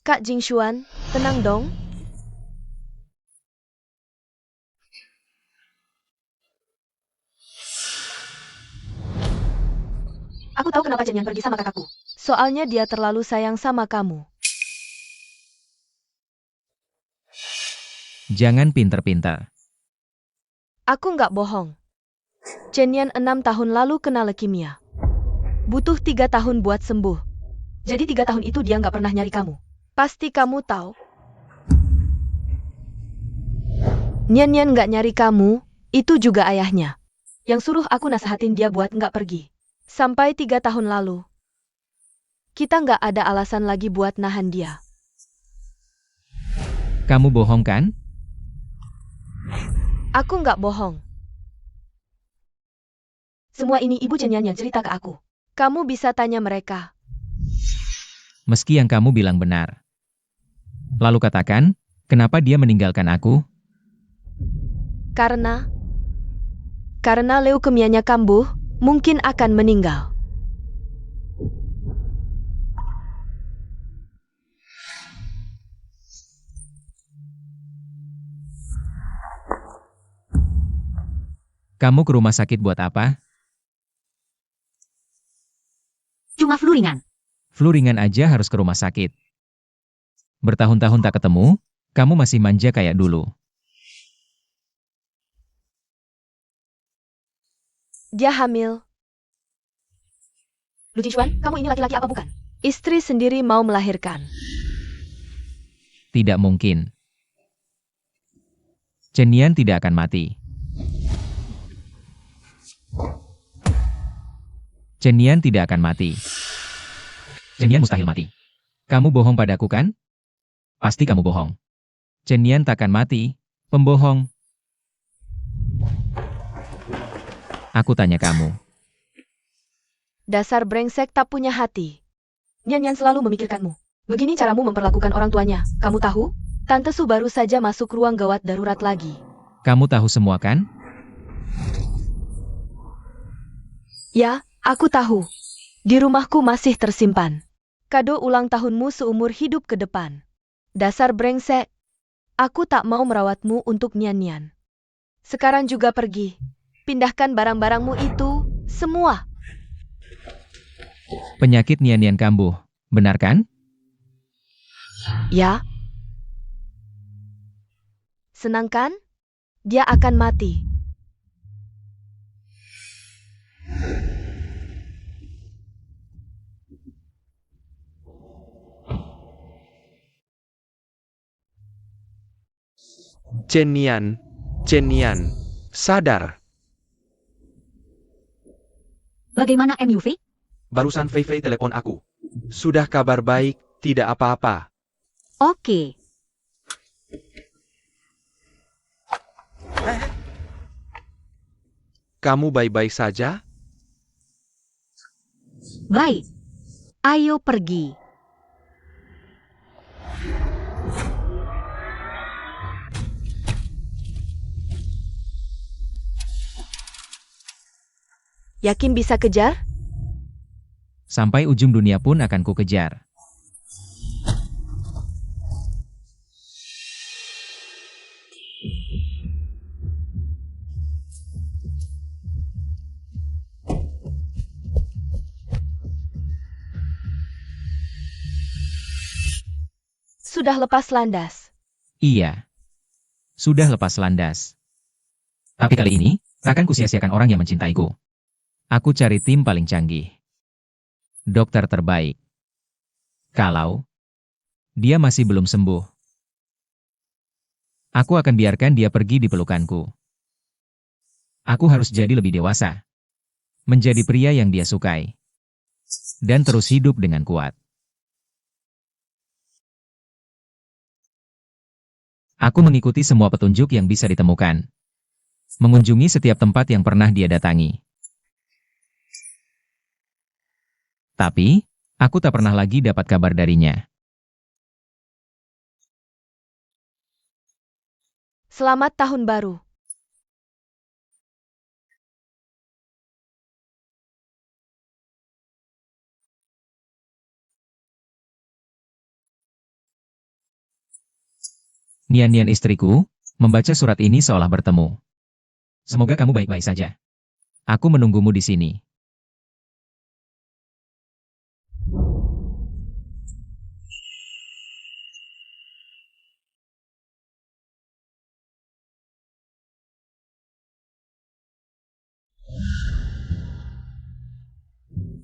Kak Jing Xuan, tenang dong. Aku tahu kenapa Chenian pergi sama kakakku. Soalnya dia terlalu sayang sama kamu. Jangan pinter-pinter. Aku nggak bohong. Chen Yan 6 tahun lalu kena leukemia. Butuh 3 tahun buat sembuh. Jadi 3 tahun itu dia nggak pernah nyari kamu. Pasti kamu tahu. Nian Nian nggak nyari kamu, itu juga ayahnya. Yang suruh aku nasehatin dia buat nggak pergi. Sampai 3 tahun lalu. Kita nggak ada alasan lagi buat nahan dia. Kamu bohong kan? Aku nggak bohong. Semua ini Ibu Chen Yan yang cerita ke aku. Kamu bisa tanya mereka. Meski yang kamu bilang benar. Lalu katakan, kenapa dia meninggalkan aku? Karena leukemianya kambuh, mungkin akan meninggal. Kamu ke rumah sakit buat apa? Cuma flu ringan. Flu ringan aja harus ke rumah sakit. Bertahun-tahun tak ketemu, kamu masih manja kayak dulu. Dia hamil. Lu Jishuan, kamu ini laki-laki apa bukan? Istri sendiri mau melahirkan. Tidak mungkin. Chen Yan tidak akan mati. Chen Yan tidak akan mati. Chen Yan mustahil mati. Kamu bohong padaku kan? Pasti kamu bohong. Chen Yan takkan mati, pembohong. Aku tanya kamu. Dasar brengsek tak punya hati. Nian Nian selalu memikirkanmu. Begini caramu memperlakukan orang tuanya. Kamu tahu? Tante Su baru saja masuk ruang gawat darurat lagi. Kamu tahu semua kan? Ya, aku tahu. Di rumahku masih tersimpan. Kado ulang tahunmu seumur hidup ke depan. Dasar brengsek. Aku tak mau merawatmu untuk Nian Nian. Sekarang juga pergi. Pindahkan barang-barangmu itu, semua. Penyakit Nian Nian kambuh, benar kan? Ya. Senang kan? Dia akan mati. Chen Nian, sadar. Bagaimana MUV? Barusan Fei Fei telepon aku. Sudah kabar baik, tidak apa-apa. Oke. Kamu baik-baik saja? Baik. Ayo pergi. Yakin bisa kejar? Sampai ujung dunia pun akan ku kejar. Sudah lepas landas. Iya. Sudah lepas landas. Tapi kali ini, takkan kusia-siakan orang yang mencintaiku. Aku cari tim paling canggih. Dokter terbaik. Kalau dia masih belum sembuh, aku akan biarkan dia pergi di pelukanku. Aku harus jadi lebih dewasa. Menjadi pria yang dia sukai. Dan terus hidup dengan kuat. Aku mengikuti semua petunjuk yang bisa ditemukan. Mengunjungi setiap tempat yang pernah dia datangi. Tapi, aku tak pernah lagi dapat kabar darinya. Selamat Tahun Baru. Nian-Nian istriku, membaca surat ini seolah bertemu. Semoga kamu baik-baik saja. Aku menunggumu di sini.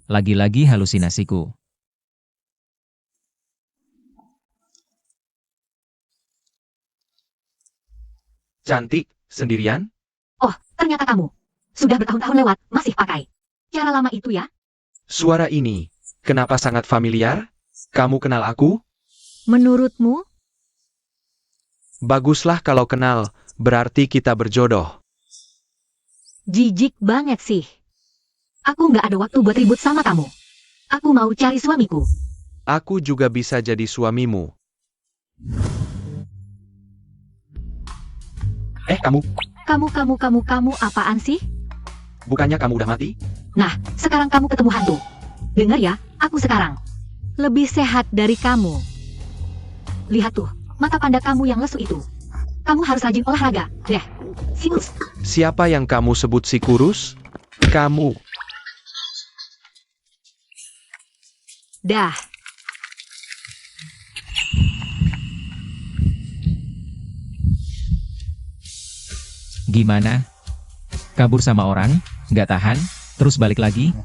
Lagi-lagi halusinasiku. Cantik, sendirian? Oh, ternyata kamu. Sudah bertahun-tahun lewat, masih pakai. Cara lama itu ya? Suara ini, kenapa sangat familiar? Kamu kenal aku? Menurutmu? Baguslah kalau kenal, berarti kita berjodoh. Jijik banget sih. Aku nggak ada waktu buat ribut sama kamu. Aku mau cari suamiku. Aku juga bisa jadi suamimu. Kamu, Kamu apaan sih? bukannya kamu udah mati? Nah, sekarang kamu ketemu hantu. Dengar ya, aku sekarang lebih sehat dari kamu. Lihat tuh, mata panda kamu yang lesu itu. Kamu harus rajin olahraga, deh. Sinus. Siapa yang kamu sebut si kurus? Kamu. Dah. Gimana? Kabur sama orang? Nggak tahan? Terus balik lagi?